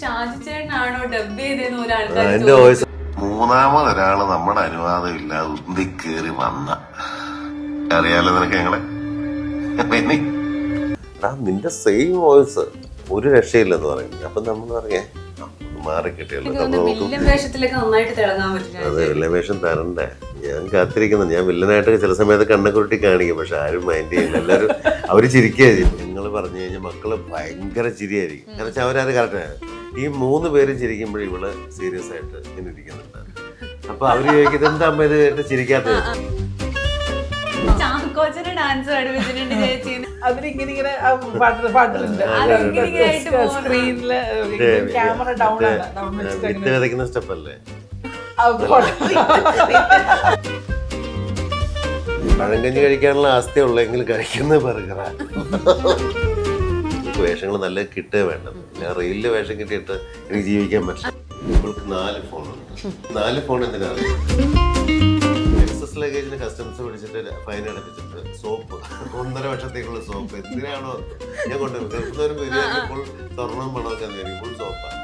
ഷാജിച്ചേട്ടനാണോ dub ചെയ്തെന്ന് ഒരാൾക്കാർ മൂന്നാമതൊരാള് നമ്മുടെ അനുവാദം ഇല്ലാതെ ഉന്തി കേറി വന്ന അറിയാലോ നിനക്ക് ഞങ്ങളെ നിന്റെ സെയിം വോയിസ് ഒരു രക്ഷയില്ലെന്ന് പറയും. അപ്പൊ നമ്മൾ പറയാ മാറി കിട്ടിയല്ലോ. അതെ, വില്ലൻ വേഷം തരണ്ടേ. ഞാൻ കാത്തിരിക്കുന്നു. ഞാൻ വില്ലനായിട്ട് ചില സമയത്ത് കണ്ണക്കുരുട്ടി കാണിക്കും, പക്ഷെ ആരും മൈൻഡ് ചെയ്യില്ല. എല്ലാവരും അവര് ചിരിക്കുക ചെയ്യും. നിങ്ങൾ പറഞ്ഞു കഴിഞ്ഞാൽ മക്കള് ഭയങ്കര ചിരിയായിരിക്കും. കാരണം വെച്ചാൽ അവരത് കറക്റ്റാണ്. ഈ 3 പേരും ചിരിക്കുമ്പോൾ ഇവള് സീരിയസ് ആയിട്ട് ഇങ്ങനെ ഇരിക്കുന്നുണ്ട്. അപ്പൊ അവര് ചോദിക്കുന്നത് എന്താ അമ്മ ഇത് കേട്ട് ചിരിക്കാത്തത്? ഡാൻസ് അവരിങ്ങനെ പാട്ടിലുണ്ട് സ്ക്രീനില് ക്യാമറ ഡൗൺ വിത്ത് വിതയ്ക്കുന്ന സ്റ്റെപ്പല്ലേ? പഴങ്കഞ്ഞി കഴിക്കാനുള്ള ആസ്തി ഉള്ളെങ്കിൽ കഴിക്കുന്ന ബർഗറാ. വേഷങ്ങൾ നല്ല കിട്ടുക വേണ്ടത്. ഞാൻ റീലില് വേഷം കിട്ടിയിട്ട് എനിക്ക് ജീവിക്കാൻ പറ്റില്ല. ഇവൾക്ക് 4 ഫോണുണ്ട്. 4 ഫോൺ എന്തിനാണ്? എക്സസ് ലഗേജിന് കസ്റ്റംസ് പിടിച്ചിട്ട് ഫൈൻ അടപ്പിച്ചിട്ട് സോപ്പ് 1.5 വർഷത്തേക്കുള്ള സോപ്പ് എന്തിനാണോ ഞാൻ കൊണ്ടുവരും. ഗൾഫിൽ ബിരിയാണി ഇപ്പോൾ സ്വർണ്ണം പണമൊക്കെ ഫുൾ സോപ്പാണ്.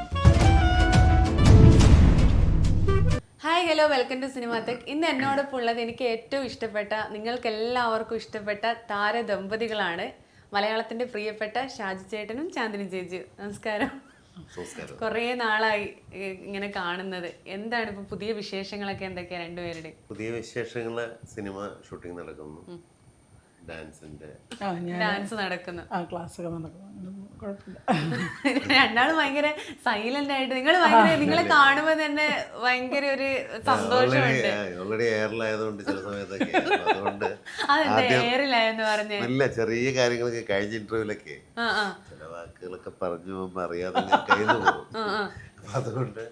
Hi hello, welcome to Cinematech. ഇന്ന് എന്നോടൊപ്പം ഉള്ളത് എനിക്ക് ഏറ്റവും ഇഷ്ടപ്പെട്ട, നിങ്ങൾക്ക് എല്ലാവർക്കും ഇഷ്ടപ്പെട്ട താരദമ്പതികളാണ്. മലയാളത്തിന്റെ പ്രിയപ്പെട്ട ഷാജി ചേട്ടനും ചാന്ദിനി ചേച്ചിയും. നമസ്കാരം. കുറേ നാളായി ഇങ്ങനെ കാണുന്നത്. എന്താണ് ഇപ്പൊ പുതിയ വിശേഷങ്ങളൊക്കെ? എന്തൊക്കെയാ രണ്ടുപേരുടെ പുതിയ വിശേഷങ്ങള്? സിനിമ ഷൂട്ടിംഗ് നടക്കുന്നു, ഡാൻസ് നടക്കുന്നു, ക്ലാസ്സൊക്കെ നടക്കുന്നു. രണ്ടാളും ഭയങ്കര സൈലന്റ് ആയിട്ട്. നിങ്ങളെ കാണുമ്പോ തന്നെ ഭയങ്കര ഒരു സന്തോഷമുണ്ട്. എയറിലായെന്ന് പറഞ്ഞ് ഇല്ല, ചെറിയ കാര്യങ്ങളൊക്കെ കഴിഞ്ഞ ഇന്റർവ്യൂലൊക്കെ ചില വാക്കുകളൊക്കെ പറഞ്ഞു പോകുമ്പോ അറിയാതെ കയ്യിന്ന് പോകും. അതുകൊണ്ട്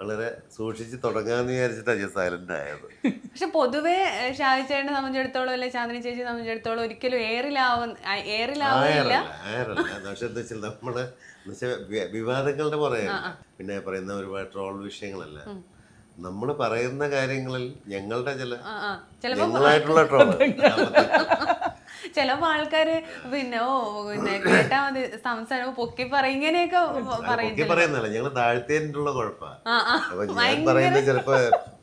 വളരെ സൂക്ഷിച്ച് തുടങ്ങാന്ന് വിചാരിച്ചിട്ടാണ് ഞാൻ സൈലന്റ് ആയത്. പക്ഷെ പൊതുവെ ഷാജി ചേട്ടനെ സംബന്ധിച്ചിടത്തോളം അല്ലെ ചാന്ദിനി ചേച്ചിയെ സംബന്ധിച്ചിടത്തോളം ഒരിക്കലും എയറിലാവില്ല. പക്ഷെ എന്താ വെച്ചാൽ നമ്മള് വിവാദങ്ങളുടെ പുറകെ പിന്നെ പറയുന്ന ഒരുപാട് ട്രോൾ വിഷയങ്ങളല്ല. നമ്മള് പറയുന്ന കാര്യങ്ങളിൽ ഞങ്ങളുടെ ഞങ്ങളായിട്ടുള്ള ട്രോള്. ചിലപ്പോ ആൾക്കാര് പിന്നെ കേട്ടാ മതി സംസാരം പൊക്കി പറയും, ഇങ്ങനെയൊക്കെ പറയുന്നല്ല. ഞങ്ങള് താഴ്ത്തേനുള്ള കുഴപ്പമാണ്. അപ്പൊ ഞാൻ പറയുന്നത് ചിലപ്പോ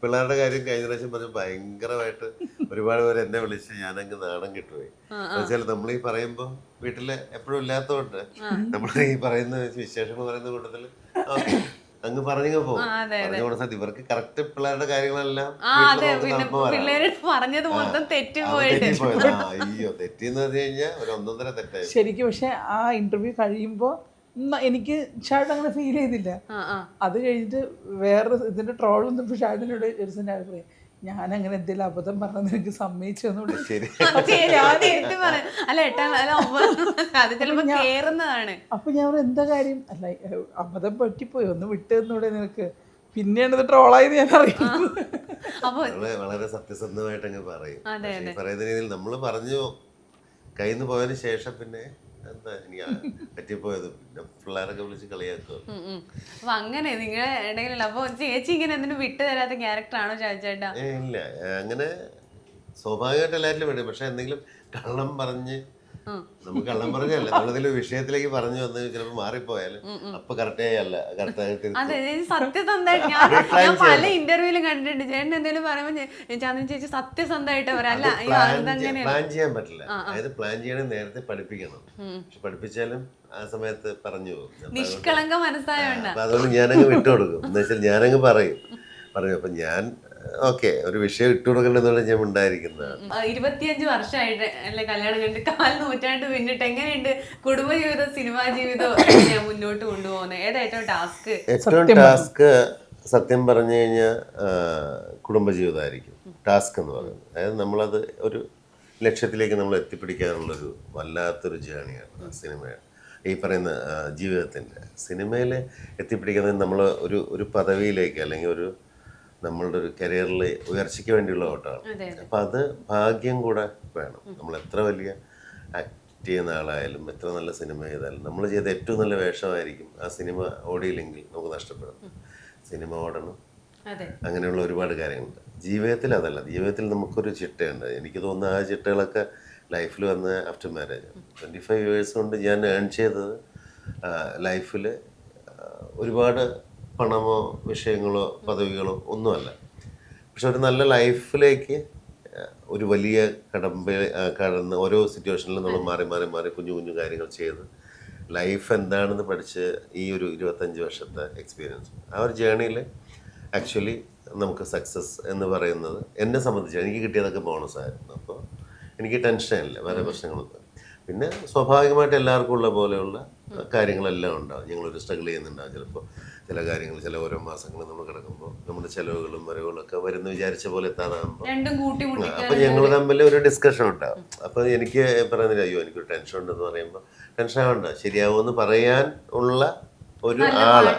പിള്ളേരുടെ കാര്യം കഴിഞ്ഞ പ്രാവശ്യം പറഞ്ഞ ഭയങ്കരമായിട്ട് ഒരുപാട് പേര് എന്നെ വിളിച്ച് ഞാനങ്ങ് നാണം കിട്ടുപോയി. എന്നുവെച്ചാൽ നമ്മളീ പറയുമ്പോ വീട്ടില് എപ്പോഴും ഇല്ലാത്തതുകൊണ്ട് നമ്മൾ ഈ പറയുന്ന വിശേഷങ്ങൾ പറയുന്ന കൂട്ടത്തില് അങ്ങ് പറഞ്ഞു പോകും. പറഞ്ഞു ഇവർക്ക് കറക്റ്റ് പിള്ളേരുടെ കാര്യങ്ങളെല്ലാം അയ്യോ തെറ്റിന്ന് പറഞ്ഞു കഴിഞ്ഞാൽ ഒരു 1.5 തെറ്റായി ശരിക്കും. പക്ഷെ ആ ഇന്റർവ്യൂ കഴിയുമ്പോ എനിക്ക് ഷാഡ് അങ്ങനെ ഫീൽ ചെയ്തില്ല. അത് കഴിഞ്ഞിട്ട് വേറെ ഇതിന്റെ ട്രോളൊന്നും ഇപ്പൊ ഷാഡിനോട് ഒരു പറയാം, ഞാനങ്ങനെ എന്തെങ്കിലും അബദ്ധം പറഞ്ഞത് നിനക്ക് സമ്മതിച്ചെന്നോട്. അപ്പൊ ഞാൻ എന്താ കാര്യം? അല്ല, അബദ്ധം പറ്റിപ്പോയി, ഒന്ന് വിട്ടെന്നൂടെ നിനക്ക്? പിന്നെയാണ് ഇത് ട്രോളായത് ഞാൻ അറിയുന്നത്. വളരെ സത്യസന്ധമായിട്ട് അങ്ങ് പറയും. പറയുന്ന രീതിയിൽ നമ്മള് പറഞ്ഞു കയ്യിൽ നിന്ന് പോയതിനു ശേഷം പിന്നെ എന്താ എനിക്ക് പറ്റിപ്പോയത്, പിന്നെ പിള്ളേരൊക്കെ വിളിച്ച് കളിയാക്കും. അപ്പൊ അങ്ങനെ നിങ്ങളെ ഇടയിലുള്ള അപ്പൊ ചേച്ചി ഇങ്ങനെ എന്തിനും വിട്ടു തരാത്ത ക്യാരക്ടറാണോ ചേട്ടാ? ഇല്ല, അങ്ങനെ സ്വാഭാവികമായിട്ട് എല്ലാവരിലും വേണം. പക്ഷെ എന്തെങ്കിലും കള്ളം പറഞ്ഞ് നമുക്ക് കള്ളം പറഞ്ഞല്ല, നമ്മളതില് വിഷയത്തിലേക്ക് പറഞ്ഞു വന്ന് ചിലപ്പോൾ മാറിപ്പോയാലും അപ്പൊ കറക്റ്റായല്ല കറക്റ്റായിട്ട് സത്യസന്ധമായിട്ട്. ഞാൻ പല ഇന്റർവ്യൂലും കണ്ടിട്ടുണ്ട് ചേട്ടൻ എന്തെങ്കിലും പറയുമ്പോ ചാന്ദിനി ചേച്ചി സത്യസന്ധമായിട്ട് പറയാം. പ്ലാൻ ചെയ്യാൻ പറ്റില്ല. അതായത് പ്ലാൻ ചെയ്യണമെങ്കിൽ നേരത്തെ പഠിപ്പിക്കണം. പക്ഷെ പഠിപ്പിച്ചാലും ആ സമയത്ത് പറഞ്ഞു പോകും. നിഷ്കളങ്ക മനസ്സായോണ്ട് അപ്പൊ അതുകൊണ്ട് ഞാനങ്ങ് വിട്ടുകൊടുക്കും. എന്ന് വെച്ചാൽ ഞാനങ്ങ് പറയും. അപ്പൊ ഞാൻ ഓക്കെ ഒരു വിഷയം ഇട്ടുകൊടുക്കണ്ടെന്നുള്ള ഞാൻ ഉണ്ടായിരിക്കുന്നതാണ്. 25 വർഷമായിട്ട് അല്ലെ കല്യാണം കണ്ടിട്ട് 4 നൂറ്റാണ്ട് പിന്നിട്ട് എങ്ങനെയുണ്ട് കുടുംബജീവിതം, സിനിമാ ജീവിതം മുന്നോട്ട് കൊണ്ടുപോകുന്നത്? ഏതാ ഏറ്റവും ടാസ്ക്? സത്യം പറഞ്ഞു കഴിഞ്ഞാൽ കുടുംബജീവിതമായിരിക്കും ടാസ്ക് എന്ന് പറയുന്നത്. അതായത് നമ്മളത് ഒരു ലക്ഷ്യത്തിലേക്ക് നമ്മൾ എത്തിപ്പിടിക്കാനുള്ളൊരു വല്ലാത്തൊരു ജേണിയാണ് സിനിമയാണ്. ഈ പറയുന്ന ജീവിതത്തിൻ്റെ സിനിമയിൽ എത്തിപ്പിടിക്കുന്നത് നമ്മൾ ഒരു പദവിയിലേക്ക് അല്ലെങ്കിൽ നമ്മളുടെ ഒരു കരിയറിൽ ഉയർച്ചയ്ക്ക് വേണ്ടിയുള്ള ഓട്ടമാണ്. അപ്പം അത് ഭാഗ്യം കൂടെ വേണം. നമ്മൾ എത്ര വലിയ ആക്ട് ചെയ്യുന്ന ആളായാലും എത്ര നല്ല സിനിമ ചെയ്താലും നമ്മൾ ചെയ്ത ഏറ്റവും നല്ല വേഷമായിരിക്കും ആ സിനിമ ഓടിയില്ലെങ്കിൽ നമുക്ക് നഷ്ടപ്പെടും. സിനിമ ഓടണം, അങ്ങനെയുള്ള ഒരുപാട് കാര്യങ്ങളുണ്ട്. ജീവിതത്തിൽ അതല്ല. ജീവിതത്തിൽ നമുക്കൊരു ചിട്ടയുണ്ട്. എനിക്ക് തോന്നുന്നു ആ ചിട്ടകളൊക്കെ ലൈഫിൽ വന്ന ആഫ്റ്റർ മാരേജ് 25 years കൊണ്ട് ഞാൻ ഏൺ ചെയ്തത് ലൈഫിൽ ഒരുപാട് പണമോ വിഷയങ്ങളോ പദവികളോ ഒന്നുമല്ല. പക്ഷെ ഒരു നല്ല ലൈഫിലേക്ക് ഒരു വലിയ കടന്ന് ഓരോ സിറ്റുവേഷനിലും നമ്മൾ മാറി മാറി മാറി കുഞ്ഞു കുഞ്ഞു കാര്യങ്ങൾ ചെയ്ത് ലൈഫ് എന്താണെന്ന് പഠിച്ച് ഈ ഒരു 25 വർഷത്തെ എക്സ്പീരിയൻസ്, ആ ഒരു ജേണിയിൽ ആക്ച്വലി നമുക്ക് സക്സസ് എന്ന് പറയുന്നത് എന്നെ സംബന്ധിച്ച് എനിക്ക് കിട്ടിയതൊക്കെ ബോണസായിരുന്നു. അപ്പോൾ എനിക്ക് ടെൻഷനില്ല, വേറെ പ്രശ്നങ്ങളൊന്നും. പിന്നെ സ്വാഭാവികമായിട്ട് എല്ലാവർക്കും ഉള്ള പോലെയുള്ള കാര്യങ്ങളെല്ലാം ഉണ്ടാകും. ഞങ്ങളൊരു സ്ട്രഗിൾ ചെയ്യുന്നുണ്ടാകും. ചിലപ്പോൾ ചില കാര്യങ്ങൾ ചില ഓരോ മാസങ്ങൾ നമ്മൾ കിടക്കുമ്പോൾ നമ്മുടെ ചിലവുകളും വരവുകളും ഒക്കെ വരുന്ന വിചാരിച്ച പോലെ എത്താതാകുമ്പോൾ അപ്പം ഞങ്ങൾ തമ്മിൽ ഒരു ഡിസ്കഷൻ ഉണ്ടാകും. അപ്പോൾ എനിക്ക് പറയുന്നില്ല, അയ്യോ എനിക്കൊരു ടെൻഷൻ ഉണ്ടെന്ന് പറയുമ്പോൾ ടെൻഷൻ ആവണ്ട, ശരിയാവുമെന്ന് പറയാൻ ഉള്ള ഒരു ആള്.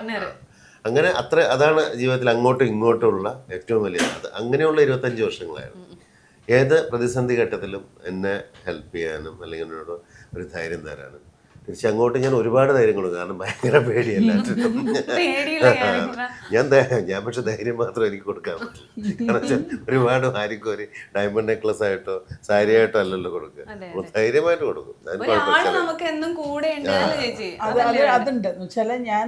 അങ്ങനെ അതാണ് ജീവിതത്തിൽ അങ്ങോട്ടും ഇങ്ങോട്ടുമുള്ള ഏറ്റവും വലിയ അങ്ങനെയുള്ള 25 വർഷങ്ങളായിരുന്നു. ഏത് പ്രതിസന്ധി ഘട്ടത്തിലും എന്നെ ഹെൽപ്പ് ചെയ്യാനും അല്ലെങ്കിൽ എന്നോട് ഒരു ധൈര്യം തരാനും. തിരിച്ചങ്ങോട്ട് ഞാൻ ഒരുപാട് ധൈര്യം കൊടുക്കും, കാരണം ഭയങ്കര പേടിയല്ല. ഞാൻ പക്ഷെ ധൈര്യം മാത്രം എനിക്ക് കൊടുക്കാൻ പറ്റില്ല. കാരണം വെച്ചാൽ ഒരുപാട് ആർക്കും ഒരു ഡയമണ്ട് നെക്ലസ് ആയിട്ടോ സാരി ആയിട്ടോ അല്ലല്ലോ കൊടുക്കുക, ധൈര്യമായിട്ട് കൊടുക്കും. അതുണ്ട് എന്ന് വെച്ചാൽ ഞാൻ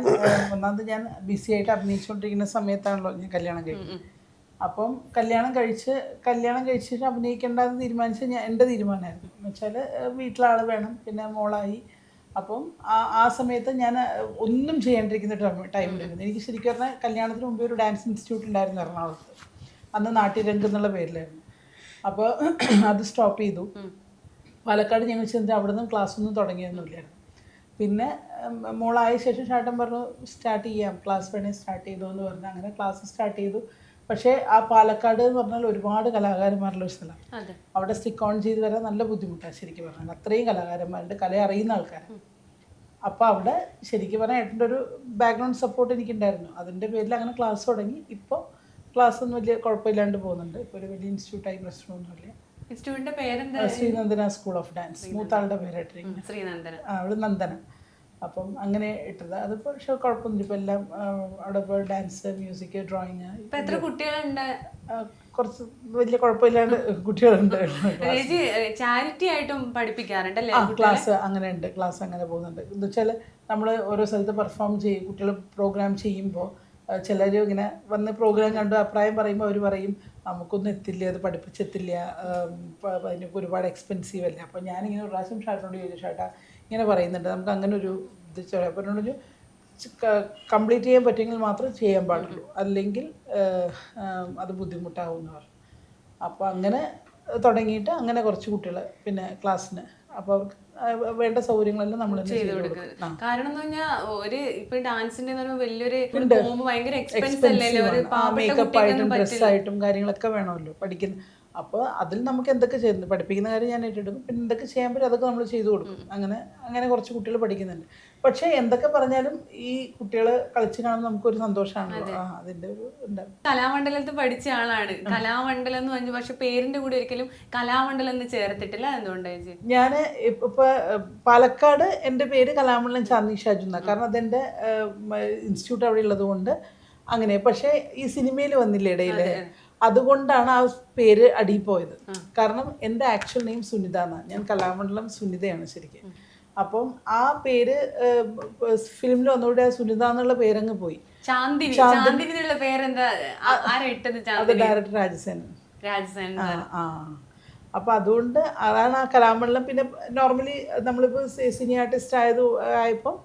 ഒന്നാമത് ഞാൻ ബിസി ആയിട്ട് അഭിനയിച്ചുകൊണ്ടിരിക്കുന്ന സമയത്താണല്ലോ ഞാൻ കല്യാണം കഴിക്കുന്നത്. അപ്പം കല്യാണം കഴിച്ചിട്ട് അഭിനയിക്കേണ്ടതെന്ന് തീരുമാനിച്ചത് എൻ്റെ തീരുമാനമായിരുന്നു. എന്ന് വെച്ചാൽ വീട്ടിലാൾ വേണം, പിന്നെ മോളായി. അപ്പം ആ സമയത്ത് ഞാൻ ഒന്നും ചെയ്യാണ്ടിരിക്കുന്ന ടൈമിലായിരുന്നു. എനിക്ക് ശരിക്കും പറഞ്ഞാൽ കല്യാണത്തിന് മുമ്പേ ഒരു ഡാൻസ് ഇൻസ്റ്റിറ്റ്യൂട്ട് ഉണ്ടായിരുന്നു എറണാകുളത്ത്. അന്ന് നാട്യരംഗ് എന്നുള്ള പേരിലായിരുന്നു. അപ്പോൾ അത് സ്റ്റോപ്പ് ചെയ്തു. പാലക്കാട് ഞങ്ങൾ ചെന്നിട്ട് അവിടെ നിന്ന് ക്ലാസ്സൊന്നും തുടങ്ങിയൊന്നുമില്ലായിരുന്നു. പിന്നെ മോളായ ശേഷം ചേട്ടൻ പറഞ്ഞു സ്റ്റാർട്ട് ചെയ്യാം, ക്ലാസ് വേണേൽ സ്റ്റാർട്ട് ചെയ്തു എന്ന് പറഞ്ഞു. അങ്ങനെ ക്ലാസ് സ്റ്റാർട്ട് ചെയ്തു. പക്ഷേ ആ പാലക്കാട് എന്ന് പറഞ്ഞാൽ ഒരുപാട് കലാകാരന്മാരുള്ള ഒരു സ്ഥലമാണ്. അവിടെ സ്റ്റിക്ക് ഓൺ ചെയ്ത് വരാൻ നല്ല ബുദ്ധിമുട്ടാണ് ശരിക്കും പറഞ്ഞാൽ. അത്രയും കലാകാരന്മാരുണ്ട്, കല അറിയുന്ന ആൾക്കാരാണ്. അപ്പോൾ അവിടെ ശരിക്കും പറഞ്ഞാൽ ഏട്ടൻ്റെ ഒരു ബാക്ക്ഗ്രൗണ്ട് സപ്പോർട്ട് എനിക്കുണ്ടായിരുന്നു. അതിൻ്റെ പേരിൽ അങ്ങനെ ക്ലാസ് തുടങ്ങി. ഇപ്പോൾ ക്ലാസ്സൊന്നും വലിയ കുഴപ്പമില്ലാണ്ട് പോകുന്നുണ്ട്. ഇപ്പോൾ ഒരു വലിയ ഇൻസ്റ്റിറ്റ്യൂട്ടായി പ്രശ്നമൊന്നുമില്ല. ഇൻസ്റ്റിറ്റ്യൂട്ടിന്റെ പേരെന്താ? Sreenandana school of dance. മൂത്താളുടെ പേരായിട്ടിരിക്കുന്നത് ശ്രീനന്ദന. അവള് നന്ദന. അപ്പം അങ്ങനെ ഇട്ടത്. അതിപ്പോൾ പക്ഷെ കുഴപ്പമൊന്നുമില്ല. ഇപ്പം എല്ലാം അവിടെ ഇപ്പോൾ ഡാൻസ്, മ്യൂസിക്, ഡ്രോയിങ്. എത്ര കുട്ടികളുണ്ട്? കുറച്ച് വലിയ കുഴപ്പമില്ലാണ്ട് കുട്ടികളുണ്ട്. ചാരിറ്റി ആയിട്ടും പഠിപ്പിക്കാറുണ്ടല്ലേ ക്ലാസ്? അങ്ങനെ ഉണ്ട്, ക്ലാസ് അങ്ങനെ പോകുന്നുണ്ട്. എന്ന് വെച്ചാൽ നമ്മൾ ഓരോ സ്ഥലത്ത് പെർഫോം ചെയ്യും, കുട്ടികൾ പ്രോഗ്രാം ചെയ്യുമ്പോൾ ചിലർ ഇങ്ങനെ വന്ന് പ്രോഗ്രാം കണ്ട് അഭിപ്രായം പറയുമ്പോൾ അവർ പറയും നമുക്കൊന്നും എത്തില്ല, അത് പഠിപ്പിച്ചെത്തില്ല, അതിനൊക്കെ ഒരുപാട് എക്സ്പെൻസീവ് അല്ലേ. അപ്പോൾ ഞാനിങ്ങനെ ഒരു പ്രാവശ്യം ഷാട്ടിനോട് ചോദിച്ചു, ഷാട്ടാ ഇങ്ങനെ പറയുന്നുണ്ട്, നമുക്ക് അങ്ങനെ ഒരു ഇത് ചോദിച്ചു. അപ്പോൾ എന്നോട് കംപ്ലീറ്റ് ചെയ്യാൻ പറ്റുമെങ്കിൽ മാത്രം ചെയ്യാൻ പാടുള്ളൂ, അല്ലെങ്കിൽ അത് ബുദ്ധിമുട്ടാവും എന്ന് പറഞ്ഞു. അപ്പോൾ അങ്ങനെ തുടങ്ങിയിട്ട് അങ്ങനെ കുറച്ച് കുട്ടികൾ പിന്നെ ക്ലാസ്സിന്, അപ്പോൾ അവർക്ക് വേണ്ട സൗകര്യങ്ങളെല്ലാം നമ്മൾ ചെയ്ത് കൊടുക്കുന്നത്. കാരണം എന്ന് പറഞ്ഞാൽ ഒരു ഇപ്പൊ ഡാൻസിന്റെ വലിയൊരു ഭയങ്കര എക്സ്പെൻസ് അല്ലേ, മേക്കപ്പ് ആയിട്ടും ഡ്രസ്സായിട്ടും കാര്യങ്ങളൊക്കെ വേണമല്ലോ പഠിക്കുന്ന. അപ്പോൾ അതിൽ നമുക്ക് എന്തൊക്കെ ചെയ്യുന്നു, പഠിപ്പിക്കുന്ന കാര്യം ഞാൻ ഏറ്റെടുക്കും. പിന്നെ എന്തൊക്കെ ചെയ്യാൻ പറ്റും അതൊക്കെ നമ്മൾ ചെയ്തു കൊടുക്കും. അങ്ങനെ കുറച്ച് കുട്ടികൾ പഠിക്കുന്നുണ്ട്. പക്ഷേ എന്തൊക്കെ പറഞ്ഞാലും ഈ കുട്ടികൾ കളിച്ച് കാണുമ്പോൾ നമുക്കൊരു സന്തോഷമാണല്ലോ. അതിൻ്റെ ഒരു ഉണ്ടാവും. കലാമണ്ഡലത്തിൽ പഠിച്ച ആളാണ്. കലാമണ്ഡലം എന്ന് പറഞ്ഞു, പക്ഷെ പേരിന്റെ കൂടെ ഒരിക്കലും കലാമണ്ഡലം എന്ന് ചേർത്തിട്ടില്ല. എന്തുകൊണ്ടാണ്? ഞാൻ ഇപ്പൊ പാലക്കാട് എൻ്റെ പേര് കലാമണ്ഡലം ചാന്ദി ഷാജു എന്നാണ്. കാരണം അതെൻ്റെ ഇൻസ്റ്റിറ്റ്യൂട്ട് അവിടെ ഉള്ളത് കൊണ്ട് അങ്ങനെ. പക്ഷേ ഈ സിനിമയിൽ വന്നില്ലേ ഇടയിൽ, അതുകൊണ്ടാണ് ആ പേര് അടിയിൽ പോയത്. കാരണം എൻ്റെ ആക്ച്വൽ നെയിം സുനിത എന്നാണ്. ഞാൻ കലാമണ്ഡലം സുനിതയാണ് ശരിക്കും. അപ്പം ആ പേര് ഫിലിമിൽ വന്നുകൂടെ സുനിത എന്നുള്ള പേരങ്ങ് പോയി. അത് ഡയറക്ടർ രാജസേനൻ. അപ്പം അതുകൊണ്ട് അതാണ് ആ കലാമണ്ഡലം. പിന്നെ നോർമലി നമ്മളിപ്പോൾ സിനി ആർട്ടിസ്റ്റ് ആയപ്പം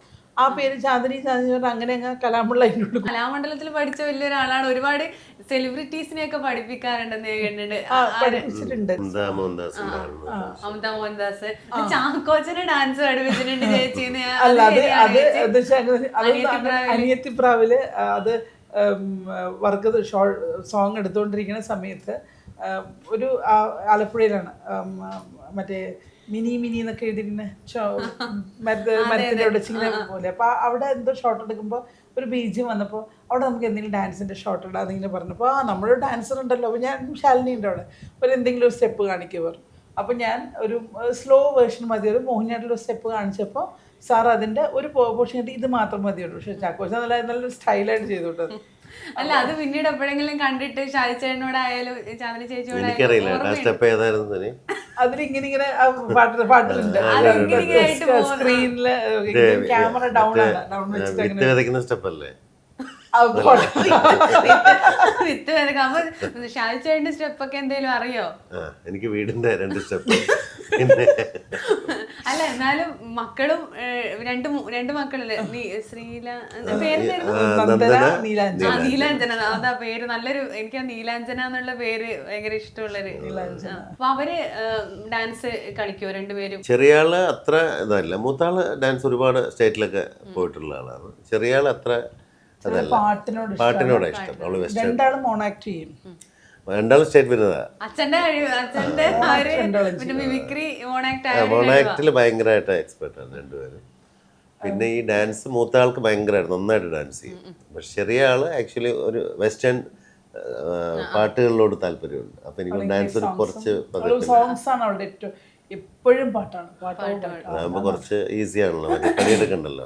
ആ പേര് ചാന്ദിനി പറഞ്ഞാൽ അങ്ങനെ അങ്ങ് കലാമണ്ഡലം. കലാമണ്ഡലത്തിൽ പഠിച്ച വലിയൊരാളാണ്. ഒരുപാട് സെലിബ്രിറ്റീസിനെയൊക്കെ പഠിപ്പിക്കാറുണ്ടെന്ന് കേട്ടിട്ടുണ്ട്. പഠിപ്പിച്ചിട്ടുണ്ട്. അമിതാ മോഹൻദാസ്, ചാക്കോച്ചനെ ഡാൻസ് പഠിപ്പിച്ചിട്ടുണ്ട് ചേച്ചിന്ന്. അല്ല, അത് അനിയത്തിപ്രാവില് അത് വർക്ക് സോങ് എടുത്തുകൊണ്ടിരിക്കുന്ന സമയത്ത് ഒരു ആലപ്പുഴയിലാണ് മറ്റേ മിനി എന്നൊക്കെ എഴുതിയിരുന്ന മരത്തിൻ്റെ അവിടെ ചിങ്ങനെ പോലെ. അപ്പോൾ അവിടെ എന്തോ ഷോട്ട് എടുക്കുമ്പോൾ ഒരു ബീജിയം വന്നപ്പോൾ അവിടെ നമുക്ക് എന്തെങ്കിലും ഡാൻസിൻ്റെ ഷോട്ട് ഇടാം അതിങ്ങനെ പറഞ്ഞപ്പോൾ നമ്മളൊരു ഡാൻസർ ഉണ്ടല്ലോ. അപ്പോൾ ഞാൻ ശാലിനിയുണ്ട് അവിടെ, ഒരു എന്തെങ്കിലും ഒരു സ്റ്റെപ്പ് കാണിക്കുക പറഞ്ഞു. അപ്പോൾ ഞാൻ ഒരു സ്ലോ വേർഷൻ മതി, ഒരു മോഹിനിയാട്ടിലൊരു സ്റ്റെപ്പ് കാണിച്ചപ്പോൾ സാർ അതിൻ്റെ ഒരു പോർഷൻ കിട്ടി, ഇത് മാത്രം മതിയുള്ളൂ. പക്ഷേ ചാക്കോച്ച നല്ലൊരു സ്റ്റൈലായിട്ട് ചെയ്തു വിട്ടത്. അല്ല, അത് പിന്നീട് എപ്പോഴെങ്കിലും കണ്ടിട്ട് ഷാജിച്ചേട്ടനോടായാലും ചാന്ദിനി ചേച്ചിയോടായാലും എനിക്കറിയില്ല സ്റ്റെപ്പ് ഏതായിരുന്നു. അതിലിങ്ങനെ ഇങ്ങനെ പാട്ടിലുണ്ട് സ്ക്രീനില് ക്യാമറ ഡൗൺ ആണ്, ഡൗൺ വെച്ചിട്ട് വിത്ത് വിതയ്ക്കുന്ന സ്റ്റെപ്പല്ലേ? വിത്ത് വിതക്കാം. അപ്പൊ ഷാജിച്ചേട്ടന്റെ സ്റ്റെപ്പ് ഒക്കെ എന്തെങ്കിലും അറിയോ? എനിക്ക് വീടിന്റെ 2 സ്റ്റെപ്പ്. അല്ല എന്നാലും മക്കളും രണ്ട് മക്കളല്ലേ? നീലാഞ്ജന, അതാ പേര്. നല്ലൊരു, എനിക്ക് ആ നീലാഞ്ജന എന്നുള്ള പേര് ഭയങ്കര ഇഷ്ടമുള്ളൊരു. അപ്പൊ അവര് ഡാൻസ് കളിക്കുമോ രണ്ടുപേരും? ചെറിയ ആള് അത്ര ഇതല്ല, മൂത്താള് ഡാൻസ് ഒരുപാട് സ്റ്റേറ്റിലൊക്കെ പോയിട്ടുള്ള ആളാണ്. ചെറിയ ആള് അത്ര അതല്ല, പാട്ടിനോടാ ഇഷ്ടം. അവള് വെസ്റ്റേൺ. രണ്ടാളും മോണാക്ട് ചെയ്യും. 2 സ്റ്റേറ്റ് വരുന്നതാ. മോണാക്ടില് ഭയങ്കരമായിട്ട് എക്സ്പെർട്ട് ആണ് 2 പേരും. പിന്നെ ഈ ഡാൻസ് മൂത്ത ആൾക്ക് ഭയങ്കരമായിട്ട് നന്നായിട്ട് ഡാൻസ് ചെയ്യും. പക്ഷെ ചെറിയ ആള് ആക്ച്വലി ഒരു വെസ്റ്റേൺ പാട്ടുകളിലോട് താല്പര്യമുണ്ട്. അപ്പൊ എനിക്ക് ഡാൻസ് ഒരു കുറച്ച് സോങ്സ് ആണ് അവളുടെ ഏറ്റവും, എപ്പോഴും പാട്ടാണ്. അതാകുമ്പോ കുറച്ച് ഈസി ആണല്ലോ, മറ്റേ പണിയെടുക്കണ്ടല്ലോ.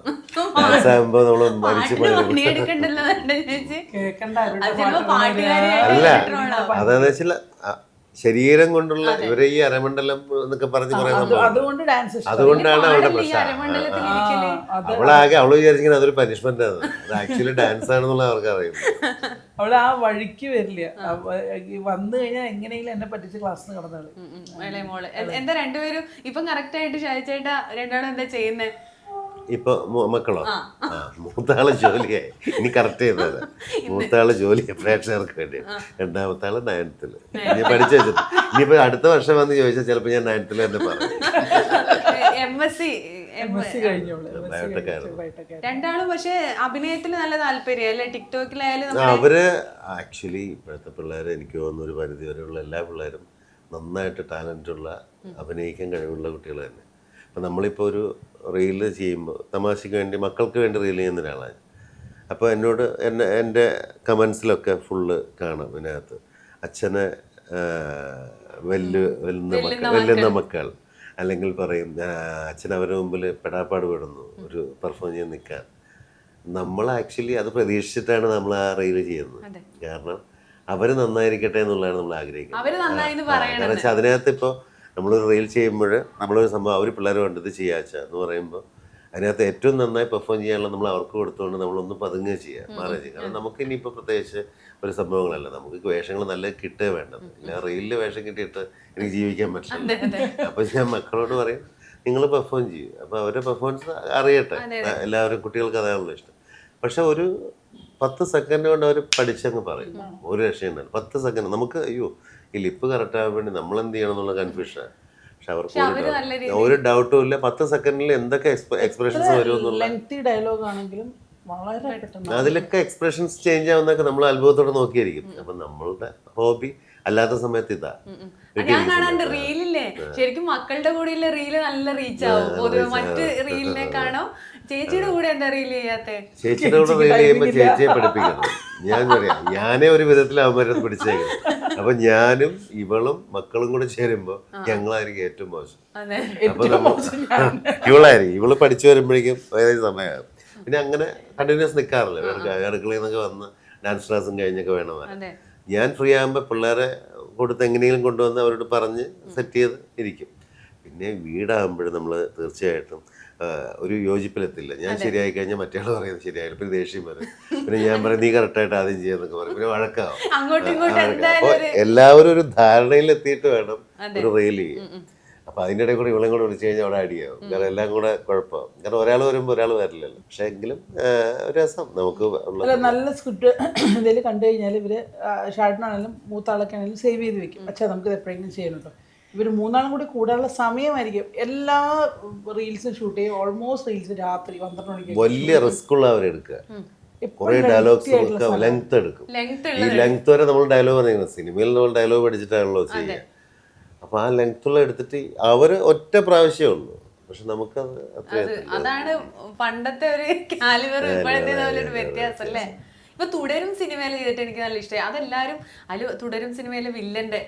ഡാൻസ് ആകുമ്പോ നമ്മള് മരിച്ചു അല്ല, അതാന്ന് വെച്ചാൽ ശരീരം കൊണ്ടുള്ള ഇവരെ ഈ അരമണ്ഡലം എന്നൊക്കെ പറഞ്ഞ് പറയുന്നത്, അതുകൊണ്ടാണ് അവളുടെ പ്രശ്നം. അവള് വിചാരിക്കുന്നത് അതൊരു പനിഷ്മെന്റ് ആണ്, അത് ആക്ച്വലി ഡാൻസ് ആണെന്നുള്ള അവർക്ക് അറിയുന്നു. അവള് ആ വഴിക്ക് വരില്ല, വന്നു കഴിഞ്ഞാൽ എങ്ങനെയെങ്കിലും എന്നെ പറ്റിച്ച് ക്ലാസ്സിന് കടന്നാള്. എന്താ രണ്ടുപേരും ഇപ്പം കറക്റ്റ് ആയിട്ട് ഷാജിച്ചേട്ടാ രണ്ടാളും എന്താ ചെയ്യുന്നത്? ഇപ്പൊ മക്കളോ? മൂത്താള് ജോലിയായി, ഇനി കറക്റ്റ് ചെയ്തത്. മൂത്താള് ജോലി പ്രേക്ഷകർക്ക് വേണ്ടി, 2ാമത്തെ ആള് 9th. ഇനി പഠിച്ചു വെച്ചിട്ട് ഇനിയിപ്പോ അടുത്ത വർഷം വന്ന് ചോദിച്ചാൽ ചിലപ്പോ ഞാൻ 9th തന്നെ പറയും. രണ്ടാളും പക്ഷെ അഭിനയത്തിൽ നല്ല താല്പര്യം അല്ലെ? ടിക്ടോക്കിലായാലും അവര് ആക്ച്വലി ഇപ്പോഴത്തെ പിള്ളേര്, എനിക്ക് തോന്നുന്നു ഒരു പരിധി വരെയുള്ള എല്ലാ പിള്ളേരും നന്നായിട്ട് ടാലന്റുള്ള, അഭിനയിക്കാൻ കഴിവുള്ള കുട്ടികൾ തന്നെ. അപ്പം നമ്മളിപ്പോൾ ഒരു റീല് ചെയ്യുമ്പോൾ തമാശയ്ക്ക് വേണ്ടി, മക്കൾക്ക് വേണ്ടി റീൽ ചെയ്യുന്ന ഒരാളാണ്. അപ്പോൾ എന്നോട് എൻ്റെ കമൻസിലൊക്കെ ഫുള്ള് കാണാം. ഇതിനകത്ത് അച്ഛനെ വെല്ലുന്ന മക്കൾ, അല്ലെങ്കിൽ പറയും അച്ഛൻ അവരുടെ മുമ്പിൽ പെടാപ്പാട് പെടുന്നു ഒരു പെർഫോം ചെയ്യാൻ നിൽക്കാൻ. നമ്മൾ ആക്ച്വലി അത് പ്രതീക്ഷിച്ചിട്ടാണ് നമ്മൾ ആ റീല് ചെയ്യുന്നത്. കാരണം അവർ നന്നായിരിക്കട്ടെ എന്നുള്ളതാണ് നമ്മൾ ആഗ്രഹിക്കുന്നത്. കാരണം വെച്ചാൽ അതിനകത്ത് ഇപ്പോൾ നമ്മളൊരു റീൽ ചെയ്യുമ്പോൾ നമ്മളൊരു സംഭവം അവർ പിള്ളേർ കണ്ടത് ചെയ്യാച്ച എന്ന് പറയുമ്പോൾ അതിനകത്ത് ഏറ്റവും നന്നായി പെർഫോം ചെയ്യാനുള്ള നമ്മൾ അവർക്ക് കൊടുത്തുകൊണ്ട് നമ്മളൊന്ന് പതുങ്ങുക ചെയ്യുക, മാറുക ചെയ്യുക. കാരണം നമുക്ക് ഇനിയിപ്പോൾ പ്രത്യേകിച്ച് ഒരു സംഭവങ്ങളല്ല, നമുക്ക് വേഷങ്ങൾ നല്ല കിട്ടുക വേണ്ടത്. ഇല്ല റീലിൽ വേഷം കിട്ടിയിട്ട് എനിക്ക് ജീവിക്കാൻ പറ്റില്ല. അപ്പോൾ ഞാൻ മക്കളോട് പറയും, നിങ്ങൾ പെർഫോം ചെയ്യും. അപ്പോൾ അവരുടെ പെർഫോമൻസ് അറിയട്ടെ, എല്ലാവരും കുട്ടികൾക്ക് അതാണല്ലോ ഇഷ്ടം. പക്ഷെ ഒരു 10 സെക്കൻഡ് കൊണ്ട് അവർ പഠിച്ചങ്ങ് പറയും, ഒരു രക്ഷയുണ്ടാവും. 10 സെക്കൻഡ് നമുക്ക് അയ്യോ ഈ ലിപ്പ് കറക്റ്റ് ആവാൻ വേണ്ടി നമ്മൾ എന്ത് ചെയ്യണം എന്നുള്ള കൺഫ്യൂഷനാണ്. പക്ഷെ അവർക്ക് ഒരു ഡൗട്ടും ഇല്ല, 10 സെക്കൻഡിൽ എന്തൊക്കെ എക്സ്പ്രഷൻസ് വരുമെന്നുള്ള. അതിലൊക്കെ എക്സ്പ്രഷൻസ് ചേഞ്ച് ആവുന്നതൊക്കെ നമ്മൾ അത്ഭുതത്തോടെ നോക്കിയായിരിക്കും. അപ്പൊ നമ്മളുടെ ഹോബി അല്ലാത്ത സമയത്ത് ഇതാ. ഞാൻ കാണാണ്ട് റീലില്ലേ, ശരിക്കും മക്കളുടെ കൂടെയുള്ള റീല് നല്ല റീച്ച് ആവും പൊതുവെ മറ്റ് റീലിനെ കാണോ. ചേച്ചിയുടെ കൂടെ എന്താ റീൽ ചെയ്യാത്തെ? ചേച്ചിയുടെ കൂടെ റീൽ ചെയ്യുമ്പോ ചേച്ചിയെ പഠിപ്പിക്കണം. ഞാൻ പറയാം, ഞാനേ ഒരു വിധത്തിൽ അവന്മാരെ പിടിച്ചേക്കും. അപ്പൊ ഞാനും ഇവളും മക്കളും കൂടെ ചേരുമ്പോ ഞങ്ങളായിരിക്കും ഏറ്റവും മോശം. അപ്പൊ ഇവളായിരിക്കും, ഇവള് പഠിച്ചു വരുമ്പോഴേക്കും ഏകദേശം സമയമാകും. പിന്നെ അങ്ങനെ കണ്ടിന്യൂസ് നിൽക്കാറില്ല, അടുക്കളയിൽ നിന്നൊക്കെ വന്ന് ഡാൻസ് ക്ലാസ്സും കഴിഞ്ഞൊക്കെ വേണം. ഞാൻ ഫ്രീ ആകുമ്പോൾ പിള്ളേരെ കൊടുത്ത് എങ്ങനെയെങ്കിലും കൊണ്ടുവന്ന് അവരോട് പറഞ്ഞ് സെറ്റ് ചെയ്ത് ഇരിക്കും. പിന്നെ വീടാകുമ്പോഴും നമ്മൾ തീർച്ചയായിട്ടും ഒരു യോജിപ്പിലെത്തില്ല. ഞാൻ ശരിയായി കഴിഞ്ഞാൽ മറ്റേ ആൾ പറയുന്നത് ശരിയായില്ല, പിന്നെ ദേഷ്യം വരും. പിന്നെ ഞാൻ പറയും നീ കറക്റ്റായിട്ട് ആദ്യം ചെയ്യാന്നൊക്കെ പറയും, പിന്നെ വഴക്കാവും. അപ്പോൾ എല്ലാവരും ഒരു ധാരണയിലെത്തിയിട്ട് വേണം ഒരു റീൽ ചെയ്യാൻ. അപ്പൊ അതിൻ്റെ ഇടയിൽ കൂടെ ഇവളെയും കൂടെ വിളിച്ചു കഴിഞ്ഞാൽ അവിടെ അടിയാവും. കാരണം എല്ലാം കൂടെ കുഴപ്പമാവും. കാരണം ഒരാൾ വരുമ്പോൾ ഒരാൾ വരില്ലല്ലോ. പക്ഷെ എങ്കിലും രസം നമുക്ക് നല്ല സ്ക്രിപ്റ്റ് എന്തെങ്കിലും കണ്ടു കഴിഞ്ഞാൽ ഇവര് ഷാർട്ടിനാണെങ്കിലും മൂത്താളൊക്കെ ആണെങ്കിലും സേവ് ചെയ്ത് വെക്കും. പക്ഷേ നമുക്ക് എപ്പോഴെങ്കിലും ചെയ്യണം. ഇവർ 3 കൂടി കൂടാനുള്ള സമയമായിരിക്കും. എല്ലാ റീൽസും ഷൂട്ട് ചെയ്യും. ഓൾമോസ്റ്റ് റീൽസ് രാത്രി 12 മണിക്ക്. വലിയ റിസ്ക് ഉള്ളവരെടുക്കുക. കുറെ ഡയലോഗ്സ് ലെങ്ത് എടുക്കും. ഈ ലെങ്ത് വരെ നമ്മൾ ഡയലോഗ് പറയുന്നത് സിനിമയിൽ നമ്മൾ ഡയലോഗ് പഠിച്ചിട്ടാണല്ലോ ചെയ്യുക. അപ്പൊ ആ ലെങ്ത്തുള്ള എടുത്തിട്ട് അവര് ഒറ്റ പ്രാവശ്യമേ ഉള്ളൂ. പക്ഷെ നമുക്കത് അതാണ് പണ്ടത്തെ ഒരു കാലിബർ ഇപ്പോഴത്തെ ഒരു വ്യത്യാസം അല്ലേ. ഇപ്പൊ തുടരും സിനിമയിൽ ചെയ്തിട്ട് എനിക്ക് നല്ല ഇഷ്ടമായി. അതെല്ലാരും തുടരും സിനിമയിലെ വില്ലന്റെ